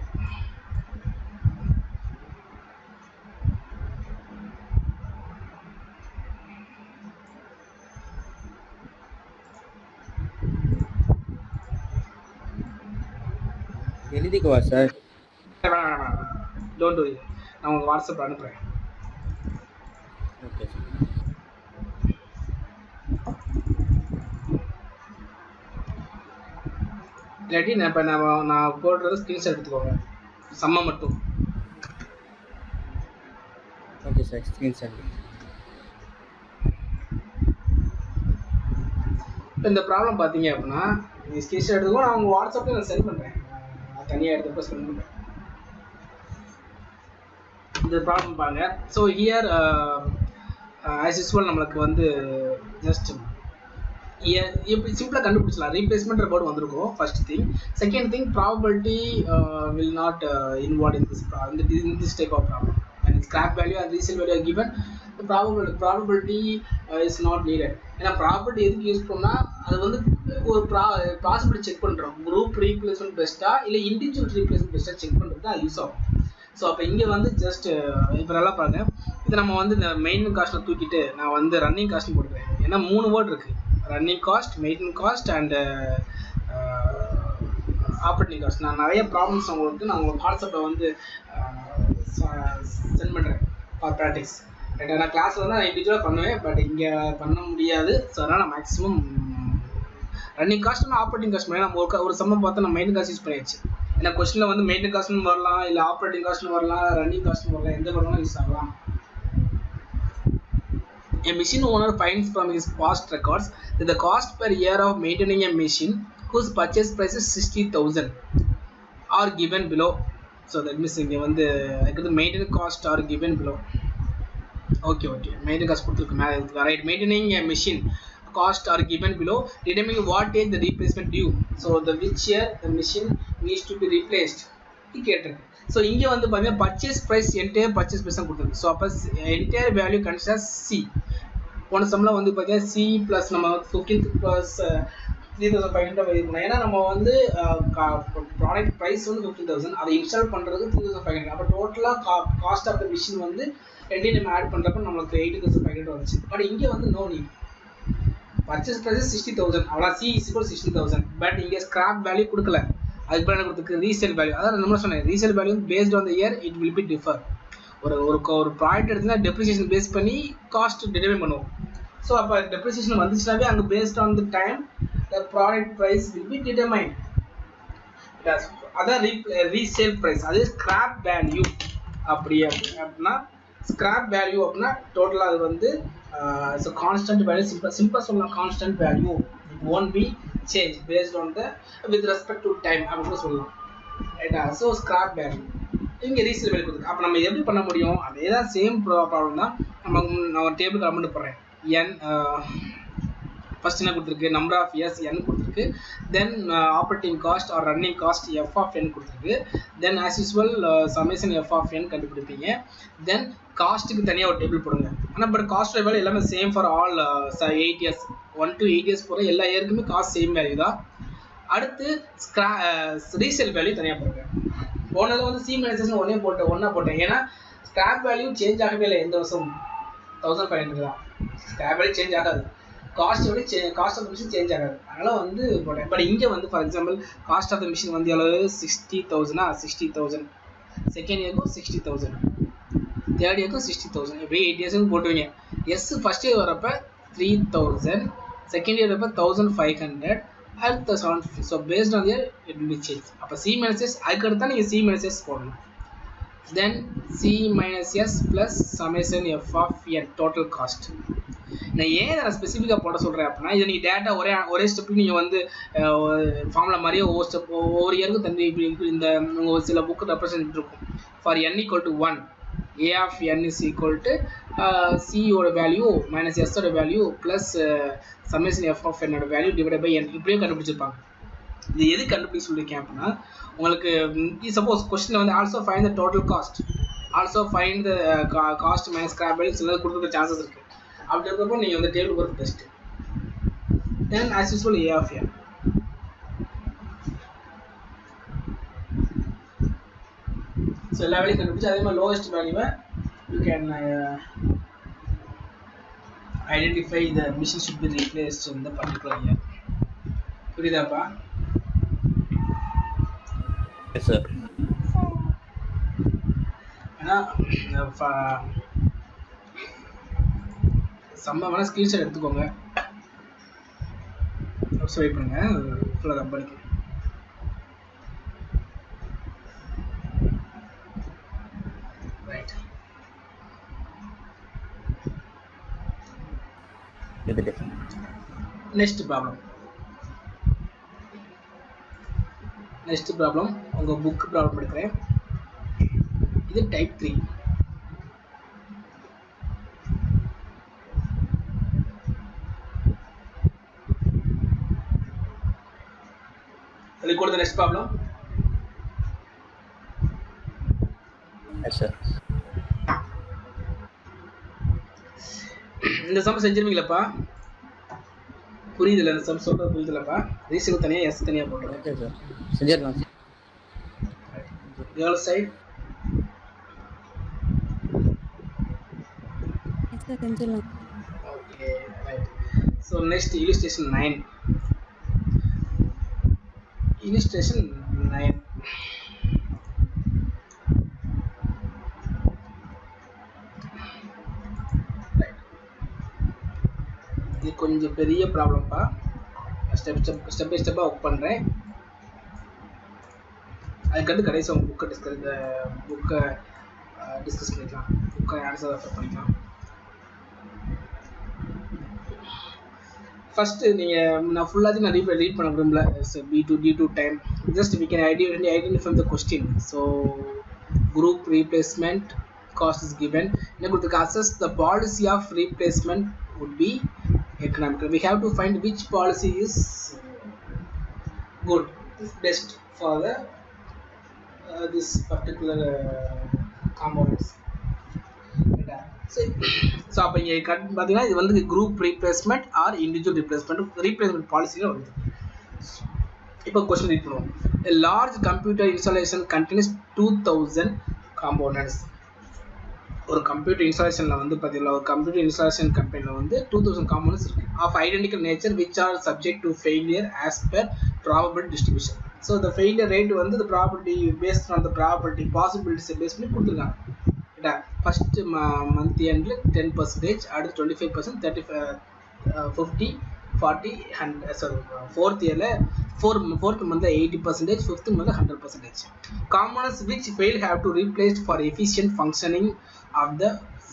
எழுதிக்குவா சார்? டோன்ட் வரி, நான் உங்களுக்கு வாட்ஸ்அப் அனுப்புகிறேன். Okay sir. இல்லாட்டி நான் இப்போ நான் போடுறது ஸ்க்ரீன்ஷாட் எடுத்துக்கோங்க, சம்மா மட்டும். Okay sir, screenshot. இப்போ இந்த ப்ராப்ளம் பார்த்தீங்க அப்படின்னா நீங்கள் ஸ்க்ரீன்ஷாட் எடுத்துக்கோ, நான் உங்கள் வாட்ஸ்அப்பில் நான் சென்ட் பண்ணுறேன், நான் தனியாக எடுத்துப்போ சென்ட் பண்ணுறேன். இந்த ப்ராப்ளம் பாருங்க. ஸோ ஹியர் ஆஸ் யூஸ்வல் நம்மளுக்கு வந்து ஜஸ்ட் எப்படி சிம்பிளாக கண்டுபிடிச்சலாம், ரீப்ளேஸ்மெண்ட் போர்டு வந்திருக்கும் first thing. Second thing, probability will not involve in this type of problem. and scrap value and resale value are given, the probability is not needed. ஏன்னா ப்ராபர்ட்டி எதுக்கு யூஸ் பண்ணால் அது வந்து ஒரு பாசிபிலிட்டி செக் பண்ணுறோம், குரூப் ரீப்ளேஸ்மெண்ட் பெஸ்ட்டாக இல்லை இண்டிவிஜுவல் ரீப்ளேஸ்மெண்ட் பெஸ்ட்டாக செக் பண்ணுறது தான் யூஸ் ஆகும். ஸோ அப்போ இங்கே வந்து ஜஸ்ட் இப்போ நல்லா பாருங்க, இது நம்ம வந்து இந்த மெயின்டெனன்ஸ் காஸ்ட்டில் தூக்கிட்டு நான் வந்து ரன்னிங் காஸ்ட்னு போட்டுக்கிறேன். ஏன்னா 3 வேர்டு இருக்குது, running cost, maintenance cost and operating cost. நான் நிறைய ப்ராப்ளம்ஸ் உங்களுக்கு நான் உங்களுக்கு வாட்ஸ்அப்பில் வந்து சென்ட் பண்ணுறேன் ஃபார் ப்ராக்டிஸ். ரைட், நான் கிளாஸில் தான் இண்டிவிஜுவலாக பண்ணுவேன், பட் இங்கே பண்ண முடியாது. ஸோ அதனால் நான் மேக்ஸிமம் ரன்னிங் காஸ்ட்னா ஆப்ரேட்டிங் காஸ்ட் பண்ணி நம்ம ஒரு சம்மம் பார்த்தா நம்ம மெயின்டெனன்ஸ் காஸ்ட் யூஸ் பண்ணியாச்சு. ஏன்னா கொஸ்டினில் வந்து மெயின்டெனன்ஸ் காஸ்ட்னு வரலாம், இல்லை ஆப்ரேட்டிங் காஸ்ட்னு வரலாம், ரன்னிங் காஸ்ட்னு வரலாம், எந்த வரலாம் யூஸ் ஆகலாம். A machine owner finds from his past records that the cost per year of maintaining a machine whose purchase price is 60,000 are given below. So that means இங்க வந்து maintenance cost are given below. Okay, maintenance cost கொடுத்திருக்கு மேல இருக்கு, right? Maintaining a machine cost are given below, determining what is the replacement due. So the which year the machine needs to be replaced கேட்டிருக்கு. ஸோ இங்கே வந்து பார்த்தீங்கன்னா purchase price entire purchase price தான் கொடுத்துருக்கு. ஸோ அப்போ என்டையர் வேல்யூ கன்சிடர் சி. போன சம்மில் வந்து பார்த்தீங்கன்னா சி ப்ளஸ் நம்ம 15 ப்ளஸ் 3,500 இருக்கணும். ஏன்னா நம்ம வந்து ப்ராடக்ட் ப்ரைஸ் வந்து 15,000, அதை இன்ஸ்டால் பண்ணுறதுக்கு 3,500. அப்போ டோட்டலாக காஸ்ட் ஆஃப் த மிஷின் வந்து ரெண்டையும் நம்ம ஆட் பண்ணுறப்ப நம்மளுக்கு 8,500 வந்துச்சு. பட் இங்கே வந்து நோ நீட். பர்ச்சேஸ் ப்ரைஸ் 60,000, அவ்வளோ சி இஸ் ஈக்குவல் 60,000. பட் இங்கே ஸ்கிராப் வேல்யூ கொடுக்கல, அதுக்கு பிறகு கொடுத்துருக்கு ரீசேல் வேல்யூ. அதான் நம்ம சொன்னேன், resale value based on the year it will be differ. ஒரு ப்ராடக்ட் எடுத்துனா டெப்ரிசியேஷன் பேஸ் பண்ணி காஸ்ட் டிட்டர்மைன் பண்ணுவோம். ஸோ அப்போ டெப்ரிசியேஷன் வந்துச்சுனாவே அங்கே based on the time the product price will be determine. அதான் ரீசேல் ப்ரைஸ். அது ஸ்கிராப் வேல்யூ. அப்படின்னா ஸ்கிராப் வேல்யூ அப்படின்னா டோட்டலாக அது வந்து கான்ஸ்டன்ட் வேல்யூ. சிம்பிளாக சொல்லலாம், constant value. It won't be change based on the with respect to time அப்படி சொல்லலாம், ரைட்டா? ஸோ ஸ்கிராப் வேல்யூ இங்கே ரீசேல் வேல்யூ கொடுத்துருக்கு. அப்போ நம்ம எப்படி பண்ண முடியும்? அதே தான், சேம் ப்ராப்ளம் தான். நான் ஒரு டேபிள் கமெண்ட் போடுறேன். என் ஃபர்ஸ்ட் என்ன கொடுத்துருக்கு? நம்பர் ஆஃப் இயர்ஸ் n கொடுத்துருக்கு. Then operating cost or running cost f of n கொடுத்துருக்கு. Then as usual summation f of n கண்டுபிடிப்பீங்க. தென் காஸ்ட்டுக்கு தனியாக ஒரு டேபிள் போடுங்க. ஆனால் பட் காஸ்ட் வேல்யூ எல்லாமே same for all 8 years, 1 to 8 years போகிற எல்லா இயருக்குமே காஸ்ட் சேம் வேல்யூ தான். அடுத்து ரீசேல் வேல்யூ தனியாக போடுங்க. போனதில் வந்து சி மைனஸ் ஒன்றா போட்டேன். ஏன்னா ஸ்கிராப் வேல்யூ சேஞ்ச் ஆகவே இல்லை எந்த வருஷம், 1500 தான். ஸ்கிராப் வேல்யூ சேஞ்ச் ஆகாது, cost of the machine change ஆகாது, அதனால் வந்து போட்டேன். பட் இங்கே வந்து for example cost of the machine வந்து எவ்வளவு? 60,000. 60,000 செகண்ட் இயருக்கும் 60,000, தேர்ட் இயருக்கும் 60,000. இப்படி 8 இயர்ஸுக்கு போட்டுவீங்க. எஸ் ஃபர்ஸ்ட் இயர் வரப்போ 3,000, செகண்ட் இயர் வரப்போ 1,500, அடுத்த 750. So based on year it will be change. அப்போ சி மைனஸ் எஸ், அதுக்கடுத்து தான் நீங்கள் சி மைனஸ் எஸ் போடணும். Then C minus S plus summation F of N total cost. நான் ஏன் நான் ஸ்பெசிஃபிக்காக போட சொல்கிறேன் அப்படின்னா, இதை நீங்கள் டேட்டா ஒரே ஸ்டெப்பில் நீங்கள் வந்து ஃபார்முலா மாதிரியே ஒவ்வொரு ஸ்டெப் ஒவ்வொரு இயருக்கும் தந்து இப்படி இந்த உங்கள் சில புக்கு ரெப்ரசன்ட் இருக்கும். For n = 1, a of n is equal to c ஓட வேல்யூ மைனஸ் s ஓட value plus summation f of n ஓட வேல்யூ டிவைட் பை n. இப்படியே கண்டுபிடிச்சிருப்பாங்க. இது எது கண்டுபிடிச்சு சொல்லியிருக்கேன் அப்படின்னா, உங்களுக்கு சப்போஸ் கொஸ்டினில் வந்து also find the total cost, also find the cost minus scrap value சில கொடுக்குற சான்சஸ் இருக்குது. அப்படி இருக்கிறப்போ நீங்கள் வந்து டேபிள் போகிறது best. Then as usual a of n. ஸோ எல்லா வேலையும் கண்டுபிடிச்சி அதே மாதிரி லோவஸ்ட் வேல்யூவை you can identify the machine should be replaced in the particular year. புரியுதாப்பா? Yes sir. ஏன்னா சம்ம வேணால் ஸ்க்ரீன்ஷாட் எடுத்துக்கோங்க, வெயிட் பண்ணுங்க, ஃபுல்லாக தான் படிக்கும். ரைட், நெக்ஸ்ட் ப்ராப்ளம் உங்கள் புக் ப்ராப்ளம் எடுக்கிறேன். இது type 3. Go to the next problem. Yes sir. இந்த சம் செஞ்சிருவீங்களாப்பா? புரியுதுல? இந்த சம் சொல்றது புரியுதுலப்பா? ரீசன் தனியா எஸ் தனியா போடுறேன். ஓகே சார், செஞ்சிரலாம். your side. எஸ் சார், செஞ்சிரலாம். Okay, right. So next illustration 9. Illustration 9. Right. இது கொஞ்சம் பெரிய ப்ராப்ளம்ப்பா. ஸ்டெப் பை ஸ்டெப்பாக ஒர்க் பண்ணுறேன். அதுக்கடுத்து கடைசி உங்கள் புக்கை டிஸ்கஸ் பண்ணிக்கலாம், புக்கை ஆன்சர் ரெஃபர் பண்ணிக்கலாம். first நான் ஃபுல்லாக நான் ரீட் பண்ண விரும்பல. due to time, just we can identify the question. So group replacement cost is given. Now to assess the policy of replacement would be economical. We have to find which policy is good, is best for the this particular components. So அப்போ இங்கே பார்த்தீங்கன்னா இது வந்து group replacement or individual replacement பாலிசியில் வருது. இப்போ கொஸ்டின் ரீட் பண்ணுவோம். A large computer installation contains 2000 components. ஒரு கம்ப்யூட்டர் இன்ஸ்டாலேஷனில் வந்து பார்த்தீங்கன்னா ஒரு கம்ப்யூட்டர் இன்ஸ்டாலேஷன் கம்பெனியில் வந்து 2000 காம்போனன்ட்ஸ் இருக்குது of identical nature which are subject to failure as per probable distribution. So இந்த ஃபெயிலியர் ரேட் வந்து இந்த probability based on the probability பாசிபிலிட்டிஸை பேஸ் பண்ணி கொடுத்துருக்காங்க. ஃபர்ஸ்ட் மந்த் எண்டில் 10%, அடுத்து 25%, 35, 50, 40, 100. சாரி ஃபோர்த் இயரில் fourth month 80%, fifth month 100%. Components which fail have to replaced for efficient functioning of the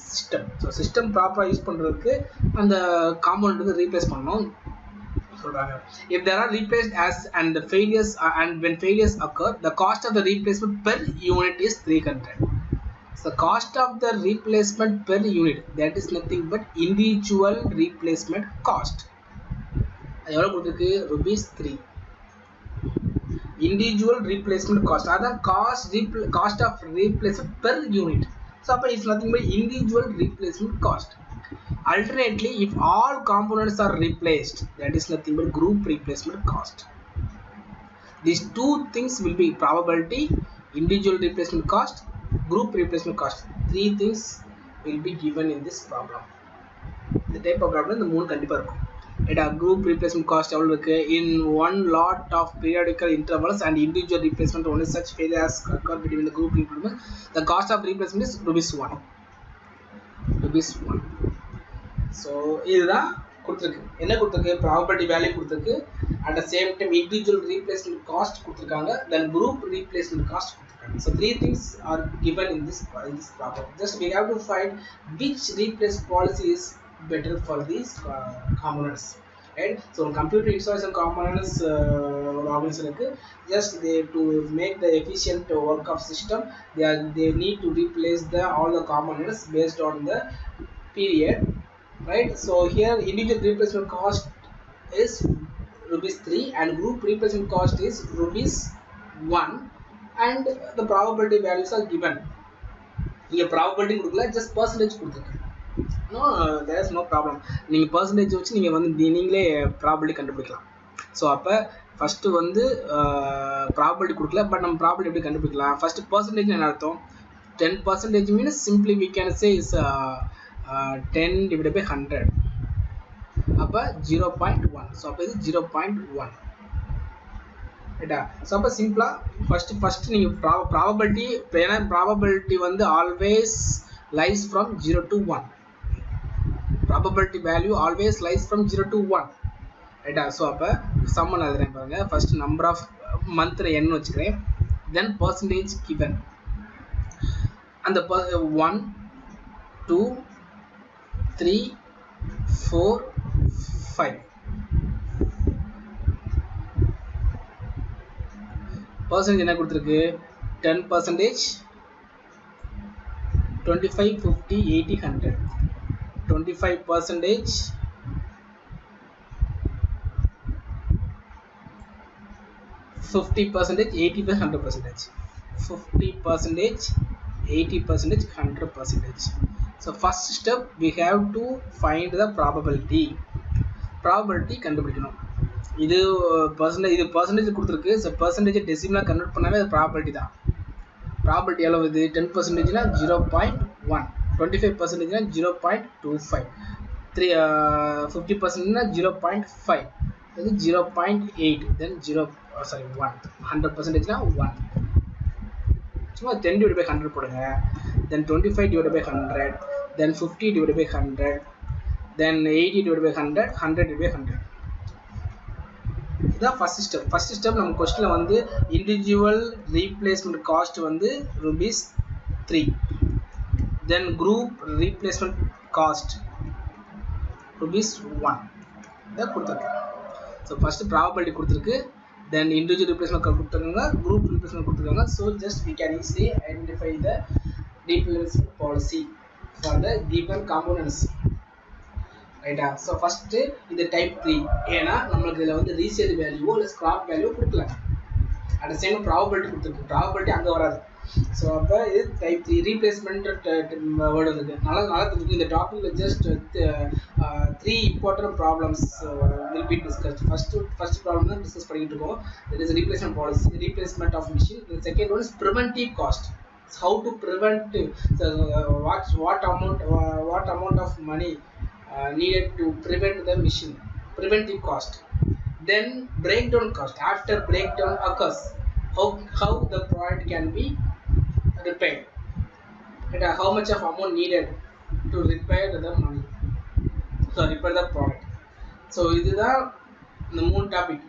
system. So system ப்ராப்பராக யூஸ் பண்ணுறதுக்கு அந்த காம்போனன்ட் வந்து ரீப்ளேஸ் பண்ணணும் சொல்கிறாங்க. If there are replaced as and the failures and when failures occur, the cost of the replacement per unit is 300. The cost of the replacement per unit, that is nothing but individual replacement cost. எவ்வளோ கொடுத்துருக்கு? ₹3. Individual replacement cost, அதான் cost of replacement per unit. So அப்போ it's nothing but individual replacement cost. Alternately, if all components are replaced, that is nothing but group replacement cost. These two things will be probability, individual replacement cost, group replacement cost. Three things will be given in this problem. The type of problem இந்த மூணு கண்டிப்பாக இருக்கும். Group replacement cost எவ்வளோ இருக்கு? In one lot of periodical intervals and individual replacement only such failure as occur between the group replacement, the cost of replacement is ₹1. So இதுதான் கொடுத்துருக்கு. என்ன கொடுத்துருக்கு? ப்ராபபிலிட்டி வேல்யூ கொடுத்துருக்கு. At the same time individual replacement cost கொடுத்துருக்காங்க. Then group replacement cost கொடுத்துருக்காங்க. So three things are given in this problem. Just we have to find which replace policy is better for these components, right? So computer installation components organization just they to make the efficient work of system, they need to replace all the components based on the period, right? So here individual replacement cost is ₹3 and group replacement cost is ₹1 and the probability values are given. இங்க probability கொடுக்கல, just percentage கொடுத்துருக்கு. No, there is no problem. நீங்கள் பர்சன்டேஜ் வச்சு நீங்கள் வந்து நீங்களே ப்ராபபிலிட்டி கண்டுபிடிக்கலாம். ஸோ அப்போ ஃபஸ்ட்டு வந்து ப்ராபபிலிட்டி கொடுக்கல, பட் நம்ம ப்ராபபிலிட்டி எப்படி கண்டுபிடிக்கலாம்? ஃபஸ்ட்டு பர்சன்டேஜ் என்ன அர்த்தம்? 10% means simply we can say is 10/100. அப்போ 0.1. ஸோ அப்போ இது 0.1 ரைட்டா? ஸோ அப்போ சிம்பிளாக ஃபஸ்ட்டு நீங்கள் ப்ராபபிலிட்டி, ஏன்னா ப்ராபபிலிட்டி வந்து always lies from 0 to 1. Probability value always lies from 0 to 1, right? So அப்போ சம்மன் எழுதுறேன் பாருங்க. ஃபர்ஸ்ட் நம்பர் ஆஃப் மந்த்ல n வச்சுக்கிறேன், தென் பர்சன்டேஜ் given. அந்த 1 2 3 4 5 பர்சன்டேஜ் என்ன கொடுத்துருக்கு? 10%, 25 50 80 100. 25%, 50%, 80%, 100%. 50%, 80%, 100%. So first step we have to find the probability. Probability கண்டுபிடிக்கணும். இது பர்சன்டேஜ் கொடுத்துருக்கு. ஸோ பர்சன்டேஜ் டெசிமலாக கன்வெர்ட் பண்ணாவே அது ப்ராபபிலிட்டி தான். ப்ராபபிலிட்டி எவ்வளோ? இது 10%னா 0.1, 25%னா 0.25, 50%னா 0.5, இது 0.8, then 1, 100%னா 1. சும்மா 10/100 போடுங்க, then 25/100, then 50/100, then 80/100, 100/100. இதுதான் ஃபர்ஸ்ட் ஸ்டெப். ஃபர்ஸ்ட் ஸ்டெப் நம்ம கொஸ்டினில் வந்து இண்டிவிஜுவல் ரீப்ளேஸ்மெண்ட் காஸ்ட் வந்து ₹3. then group replacement cost ₹1. இதை கொடுத்துருக்கு. ஸோ ஃபர்ஸ்ட் ப்ராபபிலிட்டி கொடுத்துருக்கு, தென் இண்டிவிஜுவல் ரீப்ளேஸ்மெண்ட் கொடுத்துருக்காங்க, குரூப் ரீப்ளேஸ்மெண்ட் கொடுத்துருக்காங்க. So just we can easily identify the replacement policy for the given components. ரைட்டா? ஸோ ஃபஸ்ட்டு இது டைப் 3, ஏன்னா நம்மளுக்கு இதில் வந்து ரீசேல் வேல்யூவோ இல்லை ஸ்கிராப் வேல்யூவோ கொடுக்கல. அட் சேம் ப்ராபபிலிட்டி கொடுத்துருக்கு, ப்ராபபிலிட்டி அங்கே வராது. ஸோ அப்போ இது டைப் 3 ரீப்ளேஸ்மெண்ட் வேர்டு இருக்குது. நல்லா தெரிஞ்சுக்கணும். இந்த டாப்பிக்கில் just 3 important problems will be discussed. First problem தான் டிஸ்கஸ் பண்ணிட்டு இருக்கோம். That is replacement policy, replacement of machine. The second one is preventive cost. How to prevent, what amount of money needed to prevent the machine, preventive cost. Then breakdown cost, after breakdown occurs, how the product can be repaired, and how much of amount needed to repair the money, so repair the product. So this is the moon topic: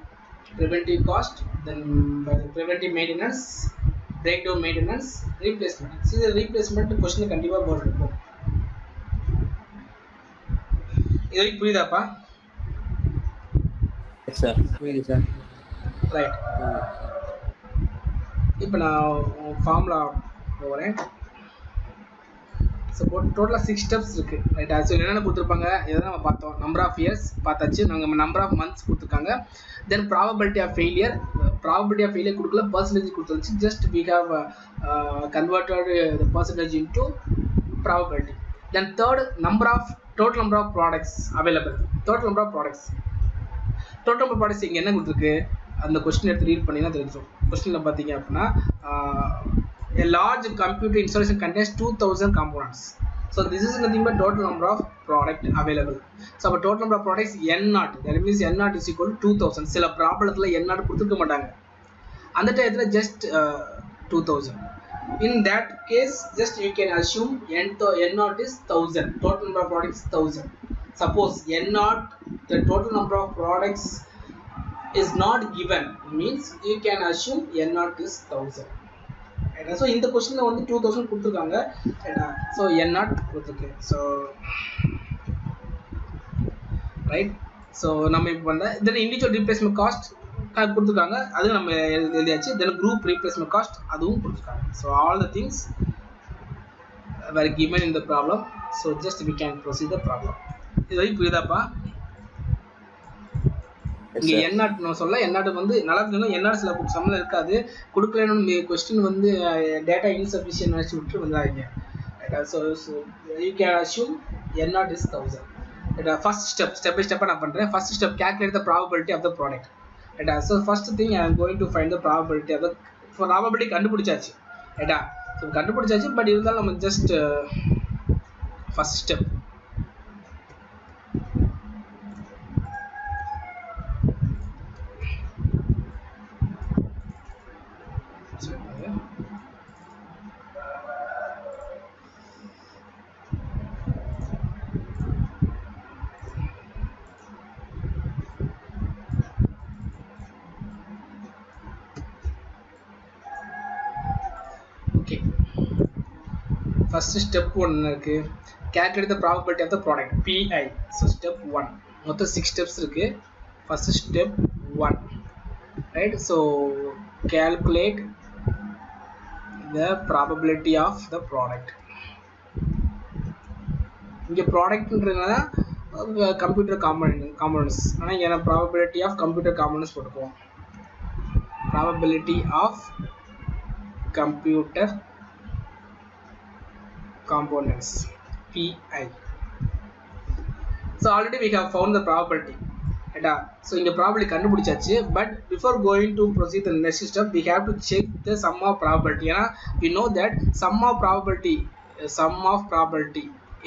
preventive cost, then preventive maintenance, breakdown maintenance, replacement. See the replacement question கண்டிப்பா போட்டுருப்போம். இது புரியுதாப்பா? சார் புரியுது சார். ரைட். இப்போ நான் ஃபார்முலா போகிறேன். ஸோ டோட்டலாக 6 ஸ்டெப்ஸ் இருக்குது. ரைட். ஸோ என்னென்ன கொடுத்துருப்பாங்க எதாவது நம்ம பார்த்தோம். நம்பர் ஆஃப் இயர்ஸ் பார்த்தாச்சு, நாங்கள் நம்பர் ஆஃப் மந்த்ஸ் கொடுத்துருக்காங்க. தென் ப்ராபபிலிட்டி ஆஃப் ஃபெயிலியர் கொடுக்கல, பர்சன்டேஜ் கொடுத்துருச்சு. Just we have converted the percentage into probability. Then third, total number of products available. Total number of products இங்கே என்ன கொடுத்துருக்கு, அந்த கொஸ்டின் எடுத்து ரீட் பண்ணிங்கன்னா தெரிஞ்சிடும். கொஸ்டினில் பார்த்தீங்க அப்படின்னா a large computer installation contains 2000 components. So this is nothing but total number of product available. So our total number of products n0, that means n0 is equal to 2000. சில ப்ராப்ளத்தில் n0 கொடுத்துருக்க மாட்டாங்க, அந்த டயத்தில் just 2000. In that case, just you can assume n0 is 1000. Total number of products is 1000. Suppose n0, the total number of products is not given, means you can assume n0 is 1000. Right? So in the question வந்து 2000 கொடுத்துருக்காங்க. So n0 கொடுத்துருக்கு. So right. So நம்ம இப்போ பண்ண then individual replacement cost கொடுத்துருக்காங்க, அது நம்ம எழுதியாச்சு. தென் குரூப் ரீப்ளேஸ்மெண்ட் காஸ்ட் அதுவும் கொடுத்துருக்காங்க. So all the things were given in the problem. So just we can proceed the problem. இது வரைக்கும் புரியுதாப்பா? இங்கே என்னாட்டு நான் சொல்ல, என்னாட்டு வந்து நல்லா தெரியும். என்னாட்டு சில சம்மந்தம் இருக்காது, கொடுக்கலன்னு கொஸ்டின் வந்து டேட்டா இன்சஃபிஷியன்ட் நினச்சி விட்டு வந்துடாதீங்க. So you can assume n0 is 1000. First step by ஸ்டெப்பாக நான் பண்ணுறேன். First step, calculate the probability of the product. Right. So first thing I am going to find the probability of the probability கண்டுபிடிச்சாச்சு. ரைட்டா? ஸோ கண்டுபிடிச்சாச்சு, பட் இருந்தாலும் நம்ம just first step first step 1 இருக்கு, calculate the probability of the product, PI. So step 1 மொத்தம் 6 ஸ்டெப்ஸ் இருக்கு. First step 1, right. So calculate the probability of the product. இங்கே ப்ராடக்ட்ன்றதுனால கம்ப்யூட்டர் காம்பனன்ட்ஸ், ஆனால் இங்கே ப்ராபபிலிட்டி ஆஃப் கம்ப்யூட்டர் காம்பனன்ட்ஸ் போட்டுக்குவோம். Probability of computer components, PI. So already we have found the probability. So in the probability கண்டுபிடிச்சாச்சு, but before going to proceed the next step, we have to check the sum of probability. ஏன்னா we know that sum of probability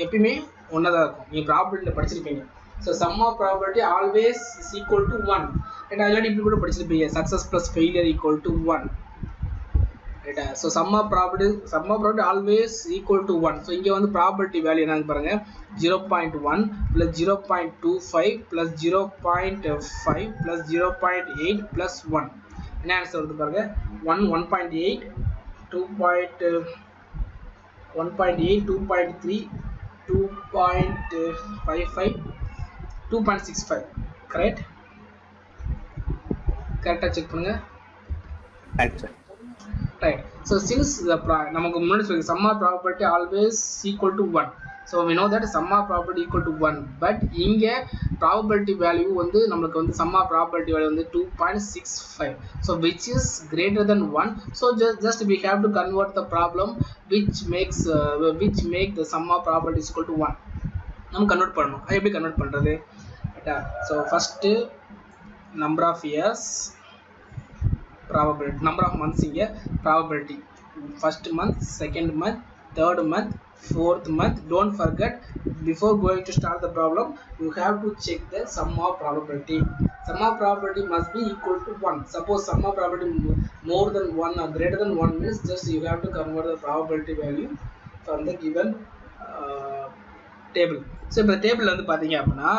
எப்பயுமே ஒன்றா தான் இருக்கும். நீங்கள் ப்ராபபிலிட்டியில் படிச்சிருப்பீங்க. So sum of probability always is equal to 1. Already இப்படி கூட படிச்சிருப்பீங்க, success plus failure equal to 1. So sum of probability always equal to 1. So இங்கே வந்து probability value என்னன்னு பாருங்க, 0.1 plus 0.25 plus 0.5 plus 0.8 plus 1. என்ன ஆன்சர் வருது பாருங்க, 1.8, 1.8, 2.3, 2.55, 2.65. கரெக்ட் கரெக்டாக செக் பண்ணுங்க. Correct, sir. Right. So since the நமக்கு முன்னாடி சொல்லி sum of probability always equal to 1. So we know that sum of probability equal to 1. But இங்க probability value வந்து நமக்கு வந்து sum of probability value வந்து 2.65. So which is greater than 1. So just we have to convert the problem which make the sum of probability equal to 1. நம்ம கன்வெர்ட் பண்ணணும். அது எப்படி கன்வெர்ட் பண்றது? So first number of years, probability, number of months here, probability, first month, second month, third month, fourth month. Don't forget, before going to start the problem, you have to check the sum of probability. Sum of probability must be equal to 1. Suppose sum of probability more than 1 or greater than 1 means just you have to convert the probability value from the given table. So இப்போ டேபிள் வந்து பார்த்தீங்க அப்படின்னா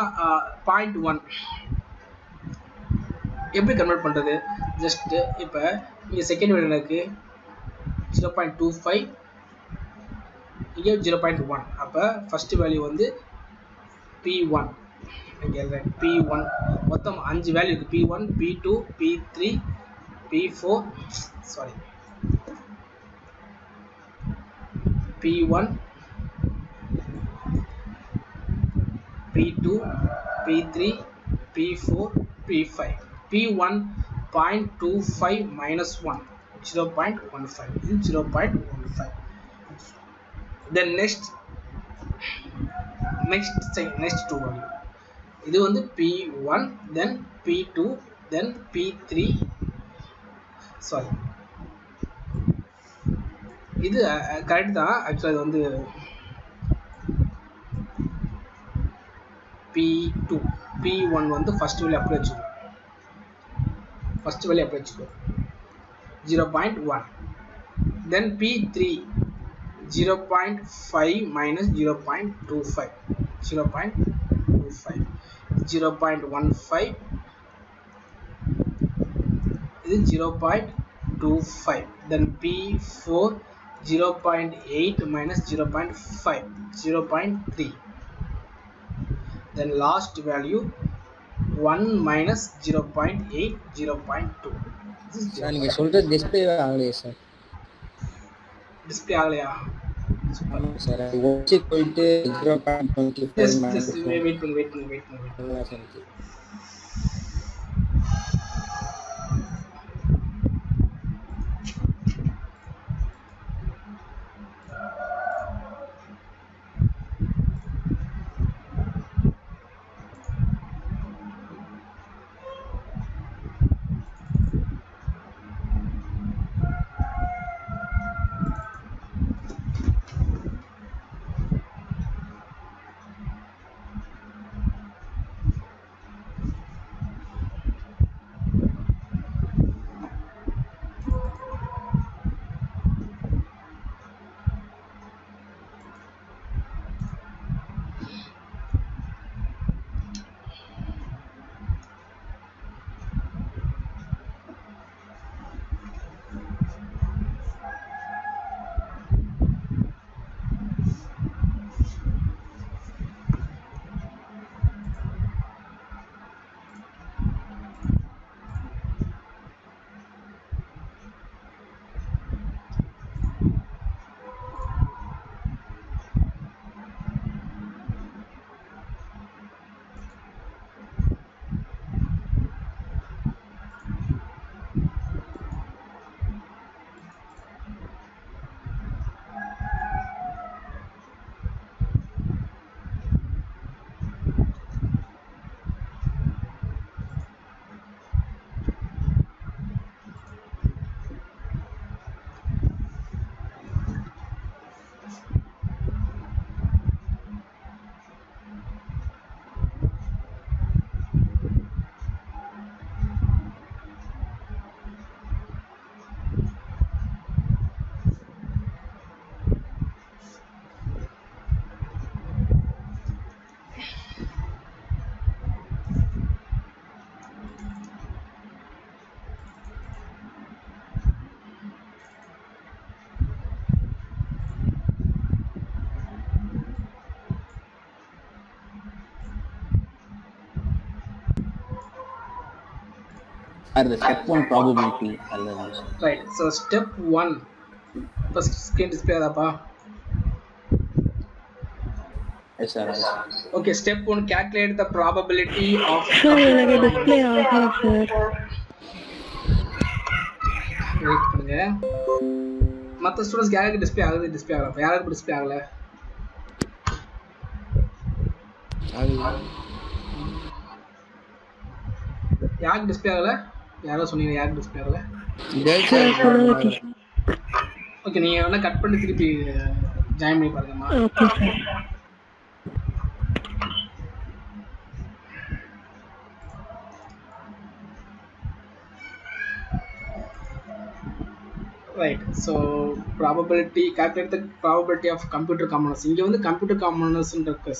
0.1 எப்படி கன்வெர்ட் பண்ணுறது? ஜஸ்ட் இப்போ இங்கே செகண்ட் வேல்யூ எனக்கு 0.25, இங்கே 0.1. அப்போ ஃபஸ்ட்டு வேல்யூ வந்து P1, இங்கே P1 மொத்தம் 5 வேல்யூ இருக்குது. P1, P2, P3, P4, sorry P1, P2, P3, P4, P5. P1 0.25 minus 1, 0.15. This is 0.15. Then next two value. இது வந்து P1, then P2, then P3. Sorry, இது கரெக்ட் தான். ஆக்சுவலாக இது வந்து P2, P1 வந்து ஃபர்ஸ்ட் வேல்யூ அப்படியே வச்சுக்கோ. ஃபர்ஸ்ட் வேல்யூ அப்படியே வச்சுக்கோ 0.1. then P3 0.5 minus 0.25, 0.25, 0.15, இது 0.25. then P4 0.8 minus 0.5, 0.3. then last value 1 minus 0.8, 0.2. Sir நீங்கள் சொல்கிறது டிஸ்பிளே ஆகலையே சார். டிஸ்பிளே ஆகலையா? ஆமாம் சார். அது ஒச்சு போயிட்டு 0.25 வெயிட் பண்ணுங்க. or the step 1 probability right. So step 1 first screen display adapa. Yes sir. Okay, step 1 calculate the probability of Sir, எனக்கு display ஆகல sir. வெயிட் பண்ணுங்க. மற்ற ஸ்டூடெண்ட்ஸ் யாருக்கு டிஸ்பிளே ஆகுது? டிஸ்பிளே ஆகல. யாருக்கு டிஸ்பிளே ஆகல? யாருக்கு டிஸ்பிளே ஆகல? யாரோ சொன்னீங்க யாருக்கு டிஸ்பிளே ஆகல? ஓகே, நீங்க வேணா கட் பண்ணி திருப்பி ஜாயின் பண்ணி பாருங்கம்மா. Okay sir. Right. So probability, calculate the probability of computer commoners. இங்க வந்து computer commoners இருக்கு.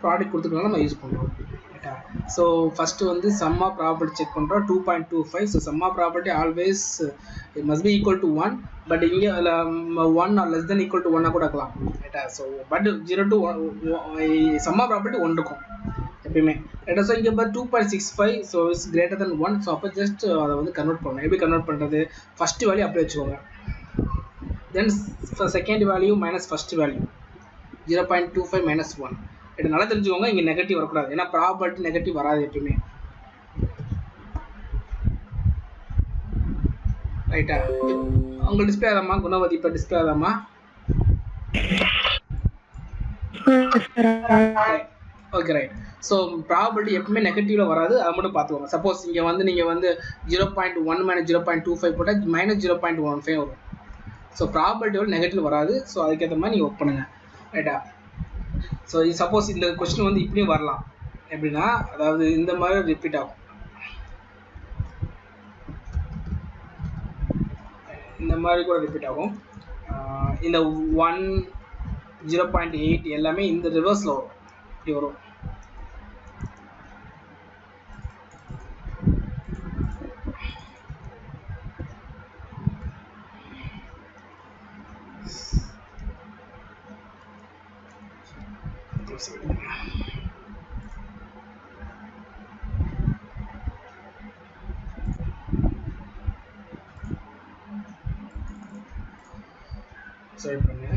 ப்ராடக்ட் கொடுத்துக்கலாம் நம்ம யூஸ் பண்ணுறோம். ஸோ ஃபஸ்ட்டு வந்து sum of probability செக் பண்ணுறோம் 2.25. So sum of probability always it must be equal to 1, but இங்கே 1 or less than equal to 1 கூட இருக்கலாம். ரைட்டா? So but 0 to 1 sum of probability 1 இருக்கும் எப்பயுமே. ரைட்டா? ஸோ இங்கே but 2.65, so it's greater than 1. So அப்போ ஜஸ்ட் அதை வந்து கன்வெர்ட் பண்ணணும். எப்படி கன்வெர்ட் பண்ணுறது? ஃபஸ்ட்டு வேல்யூ அப்படியே வச்சுக்கோங்க. Then second value minus first value 0.25 minus 1. இது நல்லா தெரிஞ்சுக்கோங்க, இங்கே நெகட்டிவ் வரக்கூடாது. ஏன்னா ப்ராபர்ட்டி நெகட்டிவ் வராது எப்பயுமே. ரைட்டா? உங்களுக்கு டிஸ்பிளே ஆகாமா குணவதி? இப்போ டிஸ்பிளே ஆகாமா? Okay right. ஸோ ப்ராபர்ட்டி எப்பவுமே நெகட்டிவ்ல வராது, அதை மட்டும் பார்த்துக்கோங்க. சப்போஸ் இங்கே வந்து நீங்கள் வந்து 0.1 minus 0.25 போட்டால் மைனஸ் 0.15 வரும். ஸோ ப்ராபர்ட்டியோட நெகட்டிவ் வராது. ஸோ அதுக்கேற்ற மாதிரி நீங்கள் ஒர்க் பண்ணுங்க. ரைட்டா? ஸோ சப்போஸ் இந்த கொஸ்டின் வந்து இப்படியும் வரலாம். எப்படின்னா, அதாவது இந்த மாதிரி ரிப்பீட் ஆகும். இந்த மாதிரி கூட ரிப்பீட் ஆகும். இந்த 1 0.8 எல்லாமே இந்த ரிவர்ஸில் வரும். இப்படி வரும். சரி பண்ணுங்க.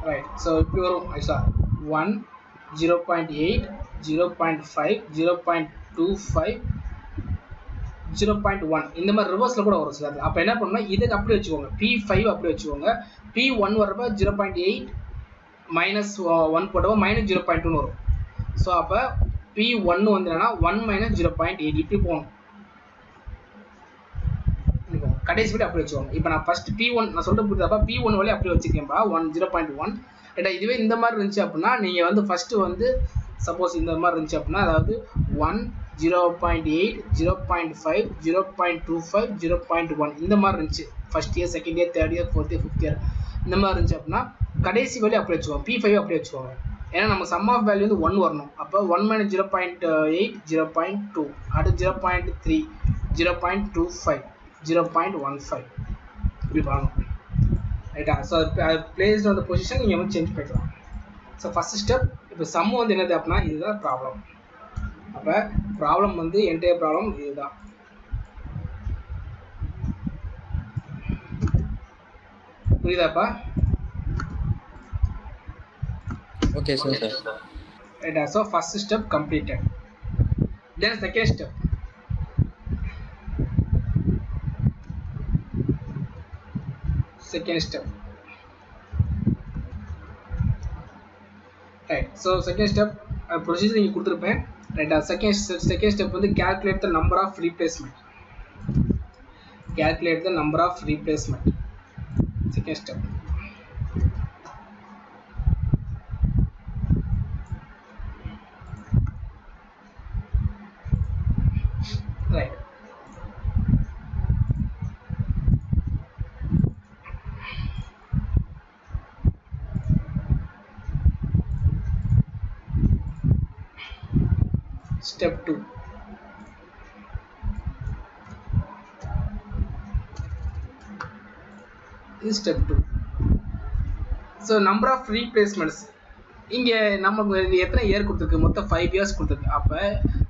ரைட். ஸோ இப்படி வரும். ஐசா 1 0.8 0.5 0.25 0.1 இந்த மாதிரி ரிவர்ஸில் கூட வரும் சார். அப்போ என்ன பண்ணணும், இதுக்கு அப்படி வச்சுக்கோங்க. P5 அப்படி வச்சுக்கோங்க. P1 வரப்போ 0.8 minus 1 போட்டப்போ மைனஸ் 0.2 வரும். ஸோ அப்போ P1 வந்து என்னன்னா 1 minus 0.8 இப்படி போகணும். கடைசி விட அப்படி வச்சுக்கோங்க. இப்போ நான் ஃபர்ஸ்ட் P1 நான் சொல்லிட்டு புரியுதாப்பா? P1 வழி அப்படி வச்சுக்கேன்ப்பா 0.1. ஏட்டா இதுவே இந்த மாதிரி இருந்துச்சு அப்படின்னா நீங்கள் வந்து ஃபஸ்ட்டு வந்து சப்போஸ் இந்த மாதிரி இருந்துச்சு அப்படின்னா, அதாவது 1 0.8 0.5 0.25 0.1 இந்த மாதிரி இருந்துச்சு. First year, second year, third year, fourth year, fifth year இந்த மாதிரி இருந்துச்சு அப்படின்னா கடைசி வேல்யூ அப்படி வச்சுக்கோங்க. P5 அப்படி வச்சுக்கோங்க. ஏன்னா நம்ம சம் ஆஃப் வேல்யூ வந்து 1 வரணும். அப்போ 1 minus 0.8 0.2 அடுத்து 0.3 0.25 0.15 இப்படி வரணும். ரைட்டா? ஸோ அது பிளேஸ்ட் ஆன் த பொசிஷன் நீங்கள் வந்து சேஞ்ச் பண்ணிக்கலாம். So first step. இப்போ சம் வந்து என்னது அப்படின்னா இதுதான் ப்ராப்ளம். அப்போ ப்ராப்ளம் வந்து என்டையர் ப்ராப்ளம் இதுதான். புரியுதாப்பா? Okay sir. ரைட்டா? So first step completed. Then second step. Second step. Right. So second step procedure நீங்க கொடுத்திருப்பேன். Right. Second step வந்து calculate the number of replacement. Calculate the number of replacement. Second step. Right. step 2. This is step 2. So number of replacements. இங்க நமக்கு எத்தனை இயர் கொடுத்திருக்கு? மொத்தம் 5 இயர்ஸ் கொடுத்திருக்கு. அப்ப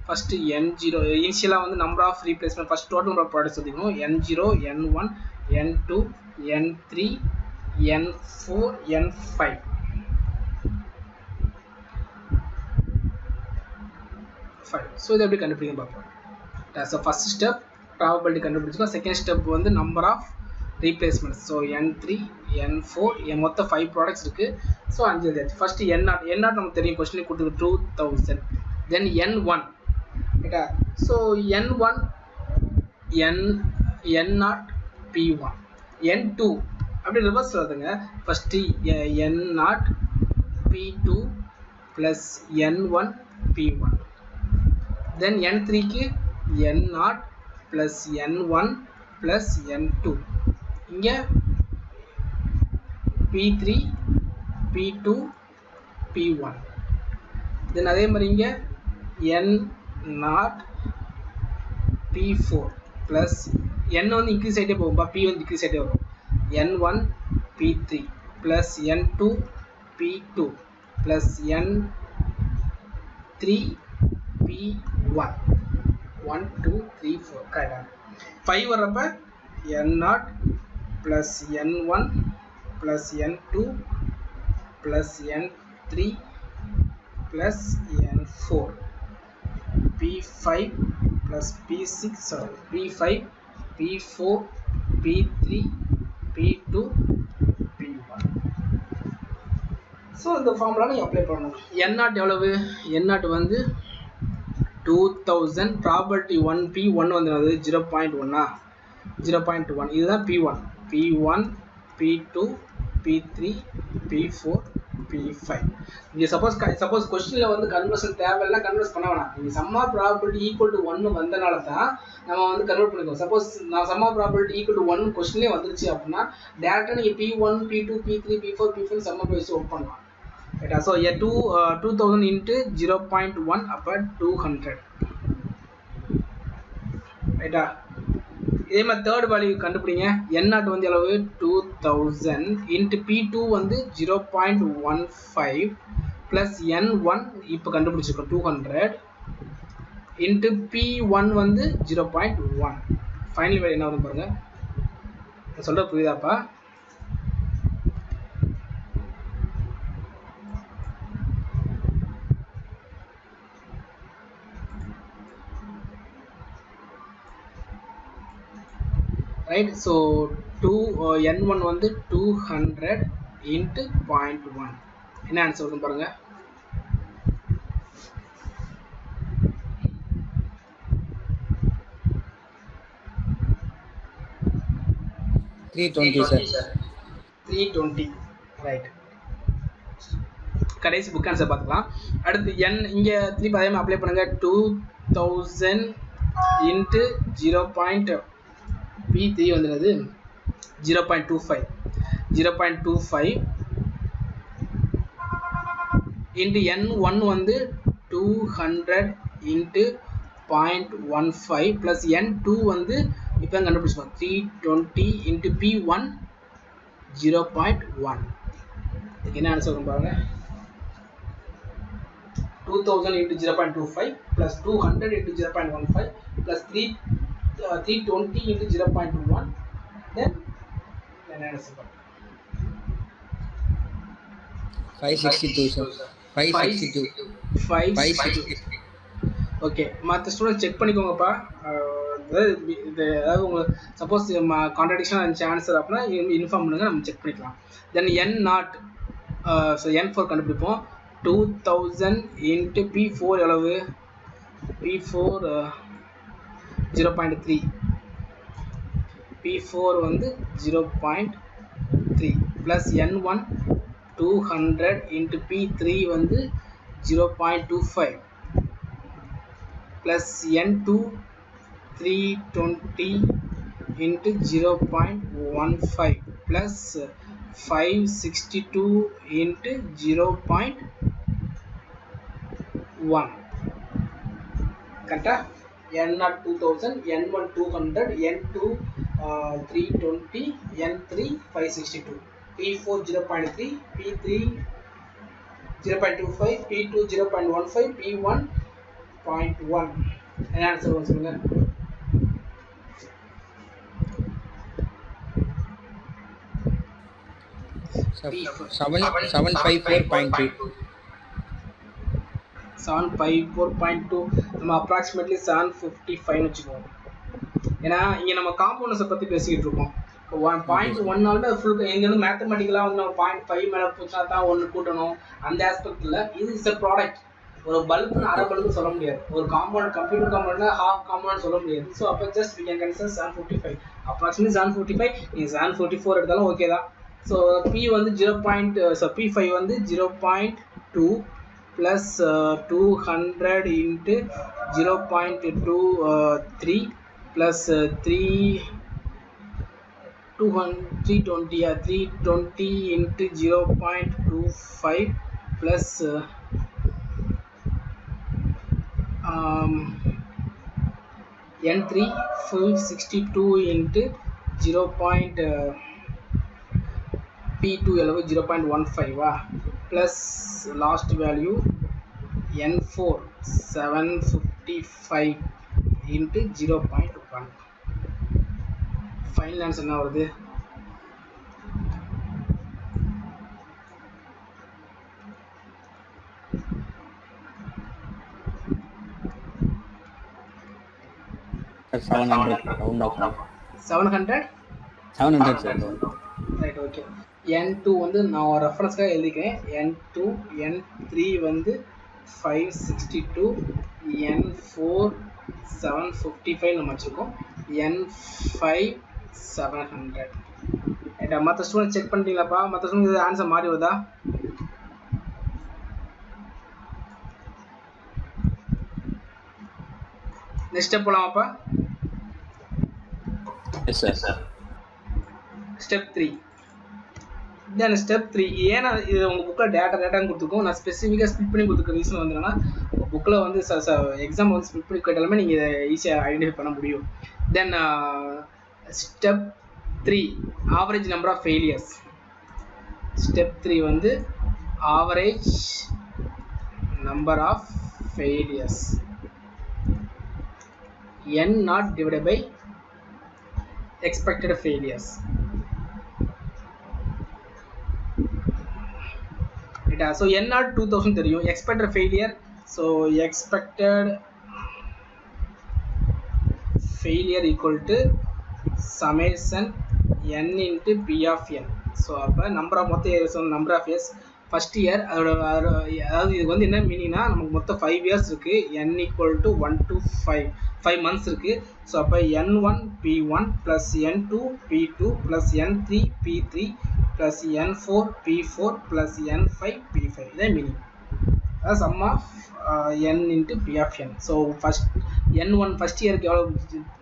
first n0 இனிஷியலா வந்து number of replacement first total number of products எடுத்துக்கணும். n0, n1, n2, n3, n4, n5. So இத எப்படி கண்டுபிடிக்க பார்ப்போம். So first step probability கண்டுபிடிச்சுக்கோ. second step வந்து number of replacements. So n3, n4, மொத்த 5 products இருக்கு. So 5 எழுதியாச்சு. first n0 நமக்கு தெரியும் क्वेश्चन கொடுத்திருக்கு 2000. then n1 ரைட்டா. so n1 n0 p1 n2 அப்படி ரிவர்ஸ் வருதுங்க. first n0 p2 plus n1 p1. then n3 க்கு n0 plus n1 plus n2. இங்க p3 p2 p1. then அதே மாதிரி இங்க n0 p4 plus n வந்து இன்க்ரீஸ் ஆயிட்டே போகும், p வந்து டிக்ரீஸ் ஆயிட்டே வரும். n1 p3 plus n2 p2 plus n3 p1. 1 2 3 4 கரெக்ட்டா. 5 வரப்ப n0 plus n1 plus n2 plus n3 plus n4. p5 plus p6 sorry p5 p4 p3 p2 p1. so இந்த ஃபார்முலா நீ அப்ளை பண்ணனும். n0 எவ்வளவு? n0 வந்து 2000. probability 1 p1 வந்து 0.1 0.1. இதுதான் p1 p1 p2 p3 p4 p5. இங்க சப்போஸ் क्वेश्चनல வந்து கன்வர்ஷன் தேவையில்லை, கன்வர்ட் பண்ண வேணாம். நீங்க sum of probability equal to 1 வந்தனால தான் நம்ம வந்து கன்வர்ட் பண்ணிக்கோம். சப்போஸ் நான் sum of probability equal to 1 क्वेश्चनலே வந்துருச்சு அப்படினா டைரக்டா நீங்க p1 p2 p3 p4 p5 some of வச்சு ஒர்க் பண்ணலாம். ரைட்டா. சோ 2000 into 0.1 அப்ப 200. ரைட்டா. இதே மாதிரி தேர்ட் வேல்யூ கண்டுபிடிங்க. n0 வந்து எவ்வளவு? 2000 into p2 வந்து 0.15 plus n1 இப்போ கண்டுபிடிச்சிருக்கோம் 200 into p1 வந்து 0.1. ஃபைனல் வேல்யூ என்ன வரும் பாருங்க. நான் சொல்றது புரியுதாப்பா? right. so n1 வந்து 200 into 0.1. என்ன ஆன்சர் வரும் பாருங்க. $320 ரைட். கடைசி புக் ஆன்சர் பார்த்துக்கலாம். அடுத்து n இங்க திருப்பி அதே மாதிரி அப்ளை பண்ணுங்க. 2000 into 0. p3 வந்துனது 0.25 into n1 வந்து 200 into 0.15 plus n2 வந்து இப்போ கண்டுபிடிச்சோம் 320 into p1 0.1. இதுக்கு என்ன ஆன்சர் வரும் பாருங்க. 2000 into 0.25 plus 200 into 0.15 plus 320 into 0.1. then answer 562. Okay. மற்ற ஸ்டூடெண்ட் செக் பண்ணிக்கோங்கப்பா. அதாவது உங்களுக்கு சப்போஸ் கான்ட்ராடிக்ஷன் இருந்துச்சு ஆன்சர் அப்படின்னா இன்ஃபார்ம் பண்ணுங்க, நம்ம செக் பண்ணிக்கலாம். தென் n0 ஸோ n4 கண்டுபிடிப்போம். 2000 into p4 எவ்வளவு? p4 0.3. p4 வந்து 0.3 plus n1 200 into p3 வந்து 0.25 plus n2 320 into 0.15 plus 562 into 0.1. கரெக்டா? n0 2000, n1 200, n2 320, n3 562, p4 0.3, p3 0.25, p2 0.15, p1 0.1. என்ன ஆன்சர் சொல்லுங்க? நம்ம அப்ராக்சிமேட்லி 755 வச்சுக்குவோம். ஏன்னா இங்க நம்ம காம்பவுண்ட்ஸை பத்தி பேசிக்கிட்டு இருக்கோம். 0.1 ஃபுல் எங்கேருந்து மேத்தமெட்டிக்கலாக வந்து நம்ம 0.5 மேலே போச்சா தான் ஒன்று கூட்டணும் அந்த ஆஸ்பெக்டில். இது இஸ் அ ப்ராடக்ட். ஒரு பல்புன்னு அரை பல்பு சொல்ல முடியாது. ஒரு காம்பவுண்ட் கம்ப்யூட்டர் காம்பவுண்ட்னா ஹாஃப் காம்பவுண்ட் சொல்ல முடியாது. ஸோ அப்போ just we can consider 755. Approximately 755. நீங்கள் 744 எடுத்தாலும் ஓகே தான். ஸோ P வந்து P5 வந்து 0.2 plus 200 into 0.23 plus 320 into 0.25 plus n3 562 into 0.p2 அளவு 0.15 plus last value n4 755 into 0.1. Final answer என்ன வருது? Right, okay. n2 வந்து நான் ரெஃபரன்ஸ்க்காக எழுதிக்கிறேன். n2 n3 வந்து 562, n4 755 நம்ம வச்சுருக்கோம், n5 700. ரைட்டா? மற்ற ஸ்டூடெண்ட் செக் பண்ணிட்டீங்களாப்பா? மற்ற ஸ்டூடெண்ட் ஆன்சர் மாறி வருதா? நெக்ஸ்ட் ஸ்டெப் போலாமாப்பா? Yes sir. Step 3. Then step 3 ஏன்னா இது உங்கள் புக்கில் டேட்டான்னு கொடுத்துருக்கோம். நான் ஸ்பெசிஃபிக்காக ஸ்பிட் பண்ணி கொடுத்துருக்க ரீசன் வந்து என்னன்னா, புக்கில் வந்து எக்ஸாம் வந்து ஸ்பிட் பண்ணி கேட்டாலுமே நீங்கள் இதை ஈஸியாக ஐடென்டிஃபை பண்ண முடியும். Then step 3 average number of failures. Step 3 வந்து average number of failures n0 divided by expected failures. So n0 2000 தெரியும், expected failure. So expected failure equal to summation n into p of n. So அப்போ number of மொத்த years number of years first year அதாவது இது வந்து என்ன மீனிங்னா, நமக்கு மொத்தம் 5 years இருக்கு. n equal to 1 to 5 months இருக்கு. ஸோ அப்போ n1 p1 plus n2 p2 plus n3 p3 plus n4 p4 plus n5 p5. இதான் மீனிங். அதாவது sum of n into p of n. So first n1 first இயருக்கு எவ்வளோ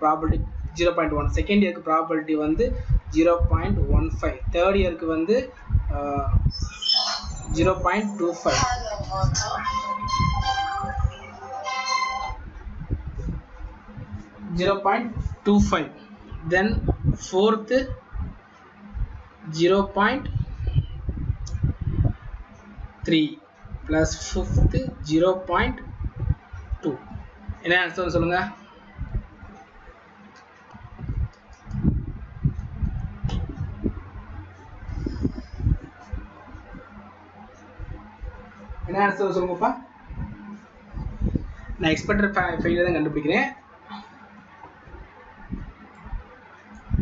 ப்ராபபிலிட்டி? 0.1. செகண்ட் இயருக்கு ப்ராபபிலிட்டி வந்து 0.15. தேர்ட் இயருக்கு வந்து 0.25. Then fourth 0.3 plus fifth 0.2. என்ன ஆன்சர் சொல்லுங்க? என்ன ஆன்சர் சொல்லுங்கப்பா? நான் எக்ஸ்பெக்டட் ஃபெயிலியர் தான் கண்டுபிடிக்கிறேன்.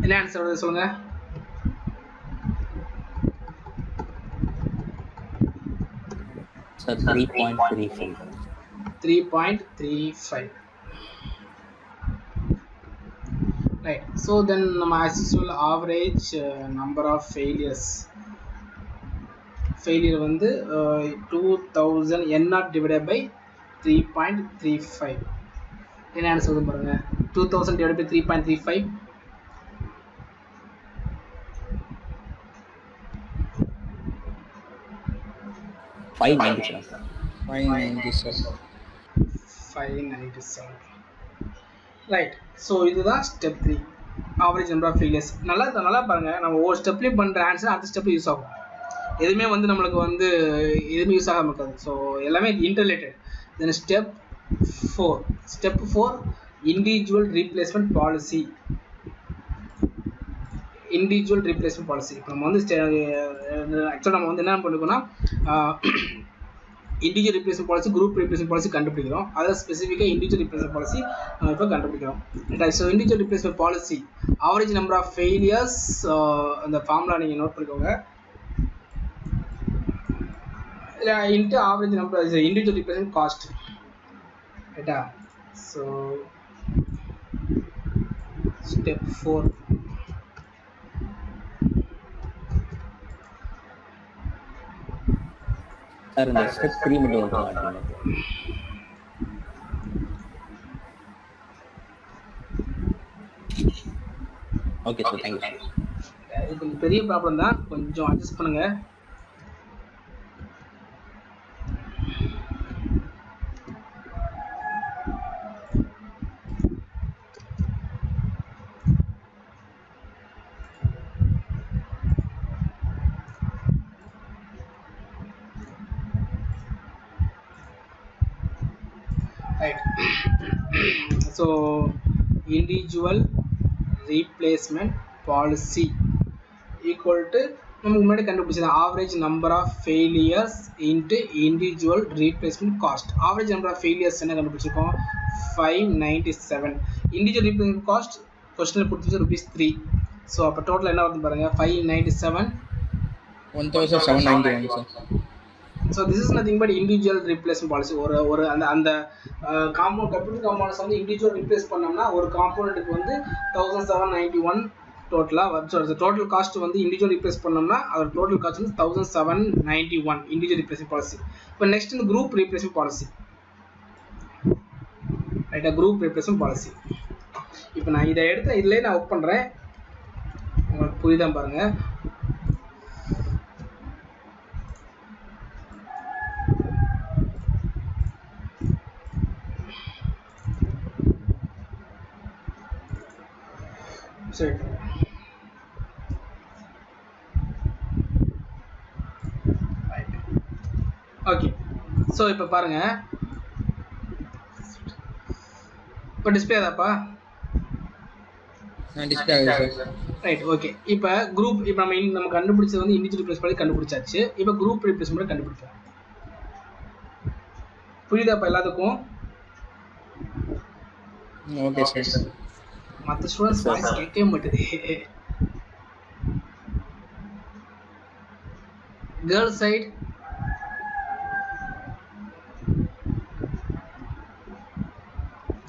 என்ன ஆன்சர் வருது சொல்லுங்க? சார் 3.35. 3.35. Right. So then நம்ம as usual average number of failures. Failure வந்து 2000 n0 divided by 3.35. என்ன ஆன்சர் வருது பாருங்க? 2000 divided by 3.35. 597. 597. ரைட். ஸோ இதுதான் step 3, average number of failures. நல்லா பாருங்கள், நம்ம ஒவ்வொரு ஸ்டெப்லையும் பண்ணுற ஆன்சர் அடுத்த ஸ்டெப்பில் யூஸ் ஆகும். எதுவுமே வந்து நம்மளுக்கு வந்து எதுவுமே யூஸ் ஆகாமல் இருக்காது. ஸோ எல்லாமே interrelated. Then step 4 individual replacement policy. Individual replacement policy இப்போ நம்ம வந்து ஆக்சுவலாக நம்ம வந்து என்ன பண்ணிக்கோன்னா individual replacement policy, group replacement policy கண்டுபிடிக்கிறோம். அதை ஸ்பெசிஃபிக்காக இண்டிவிஜுவல் ரீப்ளேஸ்மெண்ட் பாலிசி நம்ம இப்போ கண்டுபிடிக்கிறோம். So individual replacement policy average number of failures, அந்த ஃபார்முலா நீங்கள் நோட் பண்ணிக்கோங்க, into average number individual replacement cost. ரைட்டா? ஸோ ஸ்டெப் 4 சார் இந்த ஸ்டெப் 3 மட்டும் காட்டுங்க. Okay sir, thank you sir. இது கொஞ்சம் பெரிய ப்ராப்ளம் தான், கொஞ்சம் அட்ஜஸ்ட் பண்ணுங்க. So individual replacement policy equal to நமக்கு முன்னாடி கண்டுபிடிச்சது average number of failures into individual replacement cost. Average number of failures என்ன கண்டுபிடிச்சிருக்கோம்? 597. இண்டிவிஜுவல் ரீப்ளேஸ்மெண்ட் காஸ்ட் கொஸ்டினில் கொடுத்துச்சு ₹3. ஸோ அப்போ டோட்டல் என்ன வருது பாருங்கள், 597 1791 sir. So this is nothing but individual replacement policy. ஒரு அந்த காம்பவுண்ட் கம்ப்யூட்டர் காம்பவுண்ட்ஸ் வந்து இண்டிவிஜுவல் ரீப்ளேஸ் பண்ணோம்னா ஒரு காம்பவுண்டுக்கு வந்து 1791 டோட்டலாக வருது. டோட்டல் காஸ்ட் வந்து இண்டிவிஜுவல் ரீப்ளேஸ் பண்ணோம்னா அதோட டோட்டல் காஸ்ட் வந்து 1791 இண்டிவிஜுவல் ரீப்ளேஸ்மெண்ட் பாலிசி. இப்போ நெக்ஸ்ட் இந்த குரூப் ரீப்ளேஸ்மெண்ட் பாலிசி. ரைட்டா? Group replacement policy. இப்போ நான் இதை எடுத்து இதுலேயே நான் ஒர்க் பண்ணுறேன், உங்களுக்கு புரியுதான் பாருங்கள். சரி, ஓகே. ஸோ இப்போ பாருங்க, இப்போ டிஸ்பிளே ஆதாப்பா? டிஸ்பிளே ஆகுது சார். Right, okay. இப்போ குரூப், இப்போ நம்ம கண்டுபிடிச்சது வந்து இண்டிவிஜுவல் ரீப்ளேஸ்மெண்ட் கண்டுபிடிச்சாச்சு. இப்போ குரூப் ரீப்ளேஸ்மெண்ட் கண்டுபிடிப்போம். புரியுதாப்பா எல்லாத்துக்கும்? Okay sir. மற்ற ஸ்டூடெண்ட்ஸ் வாய்ஸ் கேட்கவே மாட்டுது. கேர்ள் சைடு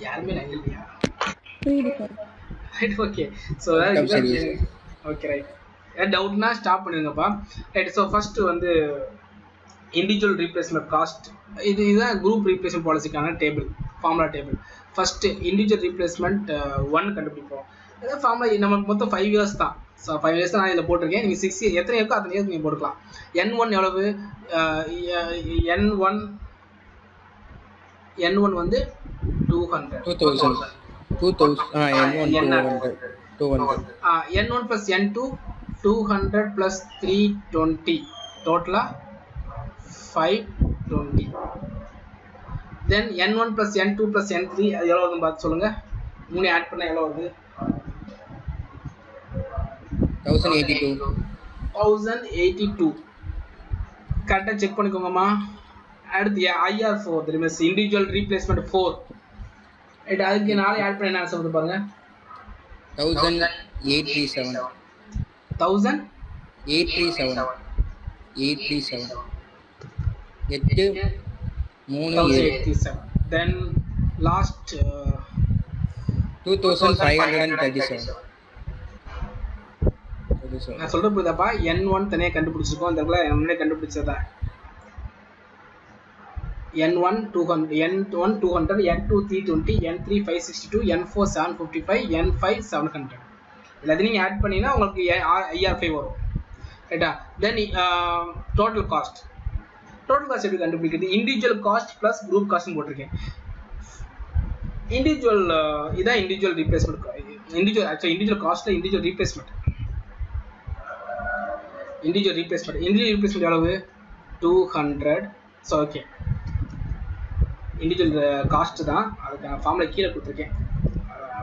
யாருமே நான் இல்லையா? Right, okay. So okay, right. ஏதாவது டவுட்னா ஸ்டாப் பண்ணிடுங்கப்பா. ரைட். ஸோ ஃபஸ்ட்டு வந்து இண்டிவிஜுவல் ரீப்ளேஸ்மெண்ட் காஸ்ட், இதுதான் குரூப் ரீப்ளேஸ்மெண்ட் பாலிசிக்கான table, formula table. First individual replacement 1 கண்டுபிடிப்போம். அதாவது ஃபார்முலா நமக்கு மொத்தம் 5 இயர்ஸ் தான். ஸோ 5 இயர்ஸ் தான் நான் இதில் போட்டிருக்கேன். நீங்கள் 6 இயர் எத்தனை இருக்கோ அத்தனை இயர்ஸ் நீங்கள் போட்டுக்கலாம். N1 எவ்வளவு? N1 வந்து 200. N1 plus N2 200 plus 320, டோட்டலாக 520. தென் N1 plus N2 plus N3 அது எவ்வளோ வருதுன்னு பார்த்து சொல்லுங்கள். 3 ஆட் பண்ணால் எவ்வளோ வருது? 1082. கரெக்டாக செக் பண்ணிக்கோங்கம்மா. அடுத்து IR4 தெரியுமா? Individual replacement 4. ரைட். அதுக்கு 4 ஆட் பண்ணி என்ன சொல்லுது பாருங்க? 1837. 1837. 837. Then last 2537. நான் சொல்றது புரியுதாப்பா? N1 தனியாக கண்டுபிடிச்சிருக்கோம், அந்த முன்னாடி கண்டுபிடிச்சதான். N1 200, N1 200, N2 320, N3 562, N4 755, N5 700. எல்லாத்தையும் நீங்கள் ஆட் பண்ணிங்கன்னா உங்களுக்கு IR5 வரும். ரைட்டா? தென் டோட்டல் காஸ்ட் எப்படி கண்டுபிடிக்கிறது? இண்டிவிஜுவல் காஸ்ட் ப்ளஸ் குரூப் காஸ்ட்னு போட்டிருக்கேன். இண்டிவிஜுவல் இதான் இண்டிவிஜுவல் ரீப்ளேஸ்மெண்ட். இண்டிவிஜுவல் காஸ்ட்ல இண்டிவிஜுவல் ரீப்ளேஸ்மெண்ட் எவ்வளவு 200. ஸோ ஓகே இண்டிவிஜுவல் காஸ்ட் தான், அதுக்கான ஃபார்முலா கீழே கொடுத்துருக்கேன்.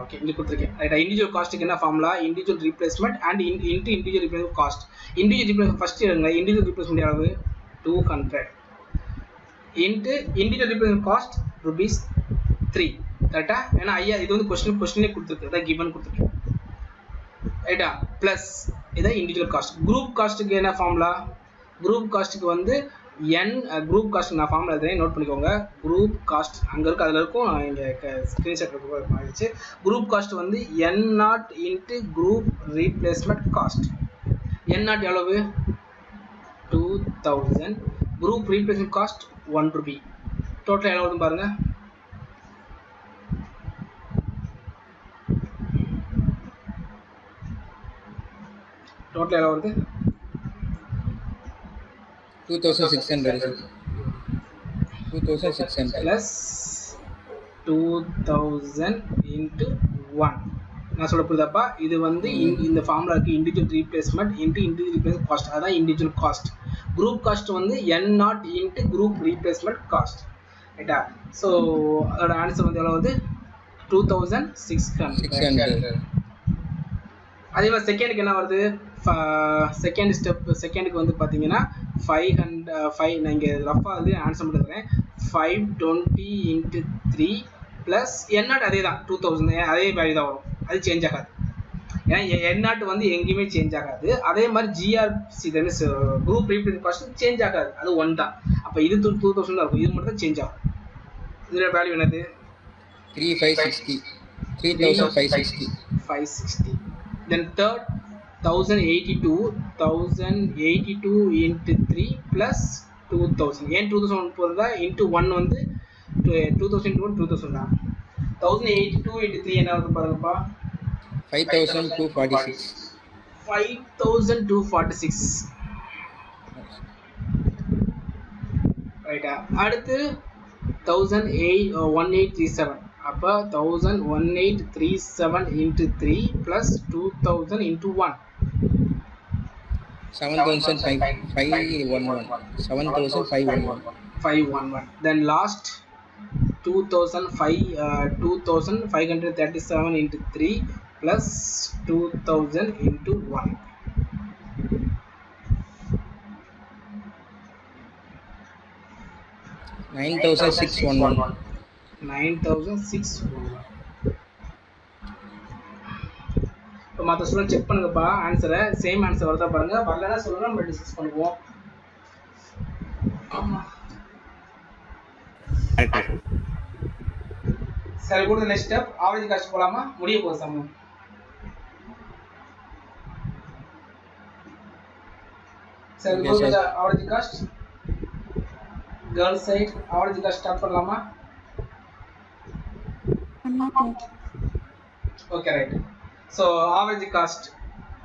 ஓகே இங்கே கொடுத்துருக்கேன் ரைட்டா. இண்டிவிஜுவல் காஸ்ட்டுக்கு என்ன formula? Individual replacement and individual replacement cost. Individual replacement first எடுங்க. இண்டிவிஜுவல் ரீப்ளேஸ்மெண்ட் எவ்வளவு 200 இன்ட்டு இண்டிவிஜுவல் ரீப்ளேஸ்மெண்ட் காஸ்ட் ₹3 கரெக்டா? ஏன்னா ஐயா இது வந்து கொஸ்டின்லேயே கொடுத்துருக்கு, இதான் கிவன் கொடுத்துருக்கு ரைட்டா. ப்ளஸ் இதான் இண்டிவிஜுவல் காஸ்ட். குரூப் காஸ்ட்டுக்கு என்ன ஃபார்முலா? குரூப் காஸ்ட்டுக்கு வந்து குரூப் காஸ்ட் நான் ஃபார்முலா எழுதுறேன், நோட் பண்ணிக்கோங்க. குரூப் காஸ்ட் அங்கே இருக்குது, அதில் இருக்கும், இங்கே ஸ்க்ரீன்ஷாட் ஆயிடுச்சு. குரூப் காஸ்ட் வந்து N0 into group replacement cost. N0 எவ்வளவு 2000, குரூப் ரீப்ளேஸ்மெண்ட் காஸ்ட் ₹1. டோட்டல் எவ்வளோ வருதுன்னு பாருங்க. டோட்டல் எவ்வளோ வருது? 2600 plus 2000 into 1. நான் சொல்ல புரியுதாப்பா? இது வந்து இந்த ஃபார்முலாக்கு individual replacement into individual replacement cost, அதான் இண்டிவிஜுவல் காஸ்ட். குரூப் காஸ்ட் வந்து N0 into group replacement cost ரைட்டா. ஸோ அதோட ஆன்சர் வந்து எவ்வளோ வருது 2600. அதே மாதிரி செகண்டுக்கு என்ன வருது? செகண்டுக்கு வந்து பார்த்தீங்கன்னா 500 நான் இங்கே ரஃபாக வந்து ஆன்சர் பண்ணுறேன். 520 இன்ட்டு 3 ப்ளஸ் N0 அதே தான் 2000, அதே வேல்யூ தான் வரும், அது சேஞ்ச் ஆகாது. ஏன்னா N0 வந்து எங்கேயுமே சேஞ்ச் ஆகாது. அதே மாதிரி GRC group replacement cost change ஆகாது, அது 1 தான். அப்போ இது 2000 தான் இருக்கும், இது மட்டும் தான் சேஞ்ச் ஆகும். இதோட வேல்யூ என்னது? 3560. Then third 1082 into 3 plus 2000. ஏன் 2000 போகிறதா? இன்ட்டு 1 வந்து 2000 into 1 2000 தான். 1082 into 3 என்ன வருது பாருங்கப்பா? 5246 ரைட்டா. அடுத்து 1837. அப்போ 1837 into 3 plus 2000 into 1 7511. Then last 2537 into 3 plus 2000 into 1 9611. இப்போ மற்ற ஸ்டூடெண்ட் செக் பண்ணுங்கப்பா ஆன்சரை. சேம் ஆன்சர் வருதா பாருங்க. வரலன்னா சொல்லுங்க, நம்ம டிஸ்கஸ் பண்ணுவோம். சரி கூட நெக்ஸ்ட் ஸ்டெப் ஆவரேஜ் காஸ்ட் போலாமா? முடிய போகுது சமம். சரி கூட average cost girls side average cost start பண்ணலாமா? Okay right. So average cost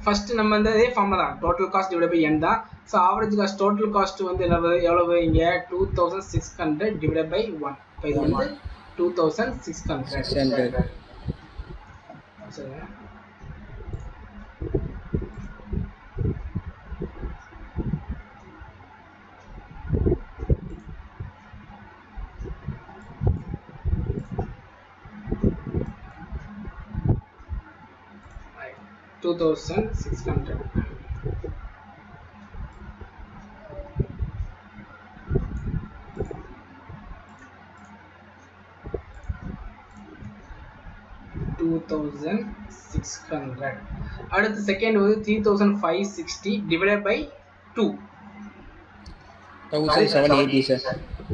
first நம்ம வந்து அதே ஃபார்முலா தான், total cost divide by n தான். So average cost total cost வந்து எவ்வளவு இங்கே 2600 டிவைட் பை 1. இப்போ இது வந்து 2600. சரி 2600. அடுத்து செகண்ட் வந்து 3560 divided by 2 1780 sir.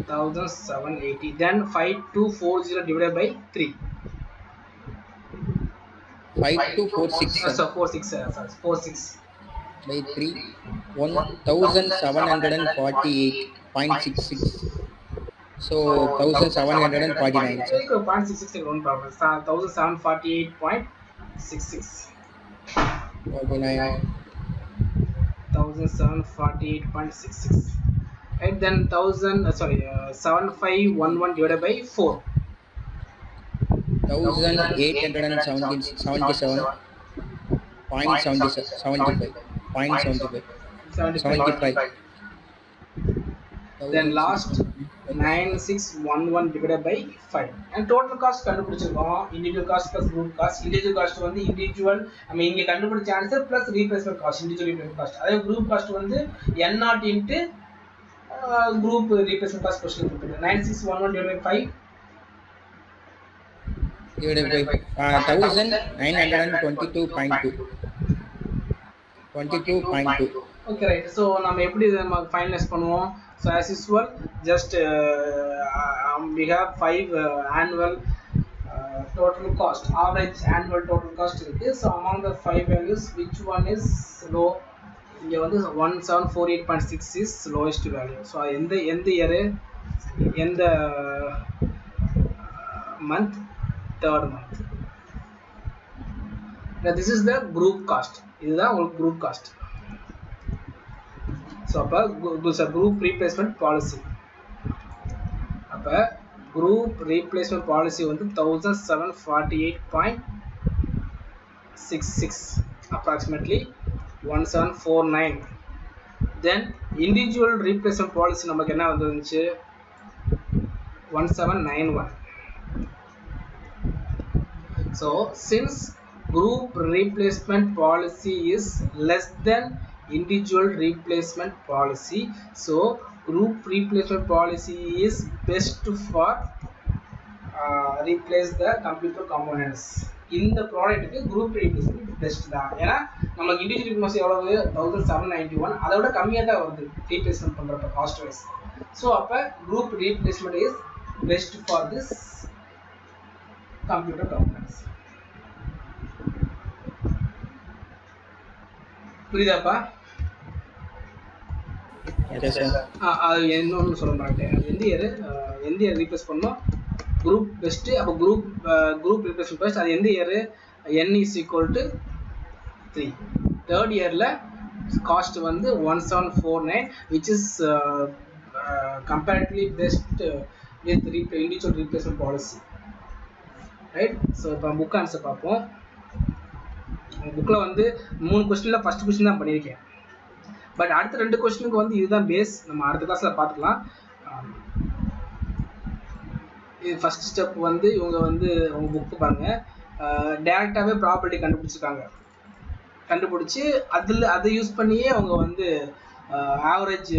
1780. Then 5240 divided by 3. 5246 So 46 by 3 1748.66. So 1749 sir. 0.66 no problem. 1748.66. 1748.66. Right, then 7511 divided by 4. 1877.75. Then last 9611 divided by 5 and total cost கண்டுபிடிச்சிருக்கோம். individual cost plus group cost. individual cost வந்து individual இங்க கண்டுபிடிச்ச answer plus replacement cost, individual replacement cost. அதே group cost வந்து n0 into group replacement cost question கொடுத்துருக்கு. 9611 divided by 5 divided by 1922.2. 22.2. Okay, right. So நம்ம எப்படி நம்ம ஃபைனலைஸ் பண்ணுவோம்? So as usual, just we have 5 annual total cost, average annual total cost இருக்கு. So among the 5 values, which one is low? இங்க வந்து 1748.6 is lowest value. So எந்த இயர், எந்த month? Third month. Now this is the group cost. இதுதான் உங்களுக்கு group cost. So அப்ப group replacement policy. அப்ப group replacement policy வந்து 1748.66 approximately 1749. Then individual replacement policy நமக்கு என்ன வந்துருந்துச்சு? 1791. So since group replacement policy is less than individual replacement policy, so group replacement policy is best for replace the computer components. இந்த ப்ராடக்ட்டுக்கு group replacement பெஸ்ட் தான். ஏன்னா நமக்கு individual replacement எவ்வளவு 1791, அதை விட கம்மியாக தான் வருது replacement பண்றப்ப காஸ்ட் வைஸ். ஸோ அப்போ group replacement is best for this computer components. புரியுதாப்பா? அது என்னன்னு சொல்ல மாட்டேன். எந்த இயர் ரீப்ளேஸ் பண்ணோம்? Group best. அப்போ குரூப் ரீப்ளேஸ்மெண்ட் பெஸ்ட். அது எந்த year? n is equal to 3. Third இயரில் காஸ்ட் வந்து 1749, which is comparatively best with individual replacement policy, right? So இப்போ புக் ஆன்சர் பார்ப்போம். புக்கில் வந்து 3 கொஸ்டினில் ஃபஸ்ட் கொஸ்டின் தான் பண்ணியிருக்கேன். பட் அடுத்த 2 கொஸ்டினுக்கு வந்து இதுதான் பேஸ். நம்ம அடுத்த கிளாஸில் பார்த்துக்கலாம். இது ஃபஸ்ட் ஸ்டெப் வந்து இவங்க வந்து அவங்க புக்கு பாருங்கள், டேரெக்டாகவே ப்ராப்பர்ட்டி கண்டுபிடிச்சி அதை யூஸ் பண்ணியே அவங்க வந்து ஆவரேஜ்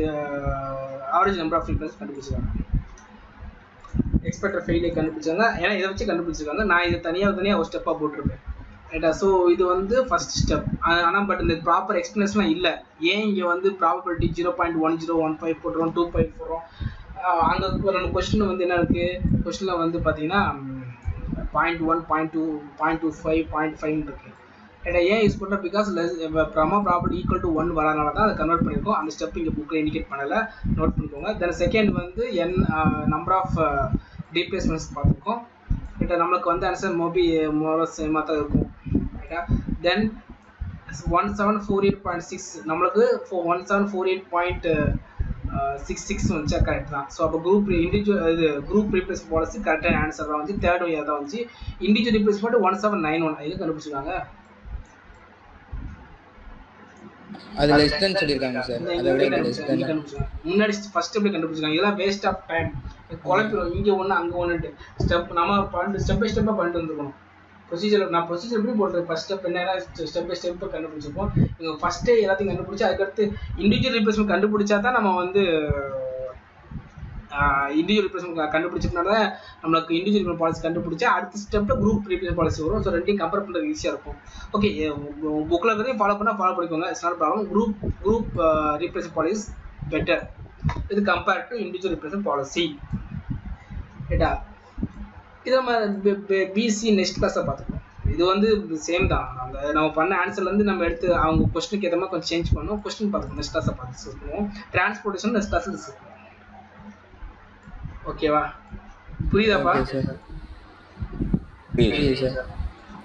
நம்பர் ஆஃப் ஃப்ரீக்வன்சி கண்டுபிடிச்சிருக்காங்க. எக்ஸ்பெக்டட் ஃபெயிலியர் கண்டுபிடிச்சாங்க. ஏன்னா இதை வச்சு கண்டுபிடிச்சிருக்காங்க. நான் இதை தனியாக ஒரு ஸ்டெப்பாக போட்டிருப்பேன், ரைட்டா? ஸோ இது வந்து ஃபஸ்ட் ஸ்டெப். ஆனால் பட் இந்த ப்ராப்பர் எக்ஸ்பிளனேஷன்லாம் இல்லை. ஏன் இங்கே வந்து ப்ராபபிலிட்டி 0.1015 போட்டுறோம், 2 போடுறோம். அங்கே நம்ம கொஸ்டின் வந்து என்ன இருக்குது? கொஸ்டினில் வந்து பார்த்தீங்கன்னா 0.1, 0.2, 0.25, 0.5 இருக்குது. ரைட்டா? ஏன் யூஸ் பண்ணுறோம்? பிகாஸ் ப்ராபபிலிட்டி ஈக்குவல் டு 1 வரனால தான் அதை கன்வெர்ட் பண்ணியிருக்கோம். அந்த ஸ்டெப் இங்கே புக்கில் இண்டிகேட் பண்ணலை, நோட் பண்ணிக்கோங்க. தென் செகண்ட் வந்து நம்பர் ஆஃப் ரீப்ளேஸ்மெண்ட்ஸ் பார்த்துருக்கோம். ரைட்டா? நம்மளுக்கு வந்து ஆன்சர் சேமாக தான் இருக்கும். ரைட்டா? தென் 1748.6 நம்மளுக்கு 1748.66 வந்துச்சா? கரெக்ட் தான். ஸோ அப்போ குரூப் ரீப்ளேஸ் பாலிசி கரெக்டான ஆன்சர் தான் வந்து தேர்ட் இயர் தான் வந்து. இண்டிவிஜுவல் ரீப்ளேஸ்மெண்ட் 1791 இது கண்டுபிடிச்சிருக்காங்க. அது லெஸ் தென் சொல்லிருக்காங்க சார். அதோட லெஸ் தென் முன்னாடி ஃபர்ஸ்ட் எப்படி கண்டுபிடிச்சிருக்காங்க? இதெல்லாம் வேஸ்ட் ஆஃப் டைம். குழப்பிடும், இங்கே ஒன்று அங்கே ஒன்று ஸ்டெப் நம்ம ஸ்டெப் பை ஸ்டெப்பாக பண்ணிட்டு வந்துருக்கணும். நான் ப்ரொசீஜர் எப்படி போடுறது? ஃபர்ஸ்ட் ஸ்டெப் என்ன, ஸ்டெப் பை ஸ்டெப் கண்டுபிடிச்சிருப்போம். நீங்கள் ஃபஸ்ட்டே எல்லாத்தையும் கண்டுபிடிச்சி அதுக்கடுத்து இண்டிவிஜுவல் ரீப்ளேஸ்மெண்ட் கண்டுபிடிச்சா தான் நம்ம வந்து இண்டிவிஜுவல் ரீப்ளேஸ்மெண்ட் கண்டுபிடிச்சதுனால நம்மளுக்கு இண்டிவிஜுவல் பாலிசி கண்டுபிடிச்சா அடுத்த ஸ்டெப்பில் குரூப் ரீப்ளேஸ்மெண்ட் பாலிசி வரும். ஸோ ரெண்டையும் கம்பேர் பண்ணுறது ஈஸியாக இருக்கும். ஓகே, புக்கில் இருக்கிறதையும் ஃபாலோ பண்ணிக்கோங்க. It's not problem. Group replacement policy better இது compared to individual replacement policy. ரைட்டா? இது நம்ம பிசி நெக்ஸ்ட் கிளாஸில் பார்த்துக்கோம். இது வந்து சேம் தான். நம்ம பண்ண ஆன்சர்லேருந்து நம்ம எடுத்து அவங்க கொஸ்டினுக்கு ஏற்ற மாதிரி கொஞ்சம் சேஞ்ச் பண்ணுவோம். கொஸ்டின் பார்த்துக்கோம். நெக்ஸ்ட் கிளாஸை பார்த்து சொல்லுவோம். டிரான்ஸ்போர்ட்டேஷன் நெக்ஸ்ட் கிளாஸில் சொல்லுவோம். ஓகேவா? புரியுதாப்பா?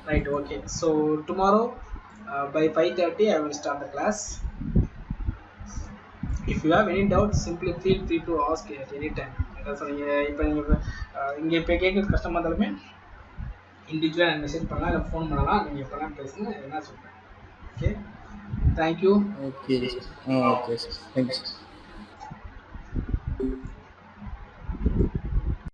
Right, okay. So tomorrow by 5:30 I will start the class. If you have any doubts, simply feel free to ask at any time. இப்போ நீங்கள் இங்கே இப்போ கேட்குறது கஷ்டமாக இருந்தாலுமே இண்டிவிஜுவலாக மெசேஜ் பண்ணலாம் இல்லை ஃபோன் பண்ணலாம். நீங்கள் எப்போலாம் பேசுங்க என்ன சொல்கிறேன். Okay, thank you. Okay sir. Okay sir, thank you sir.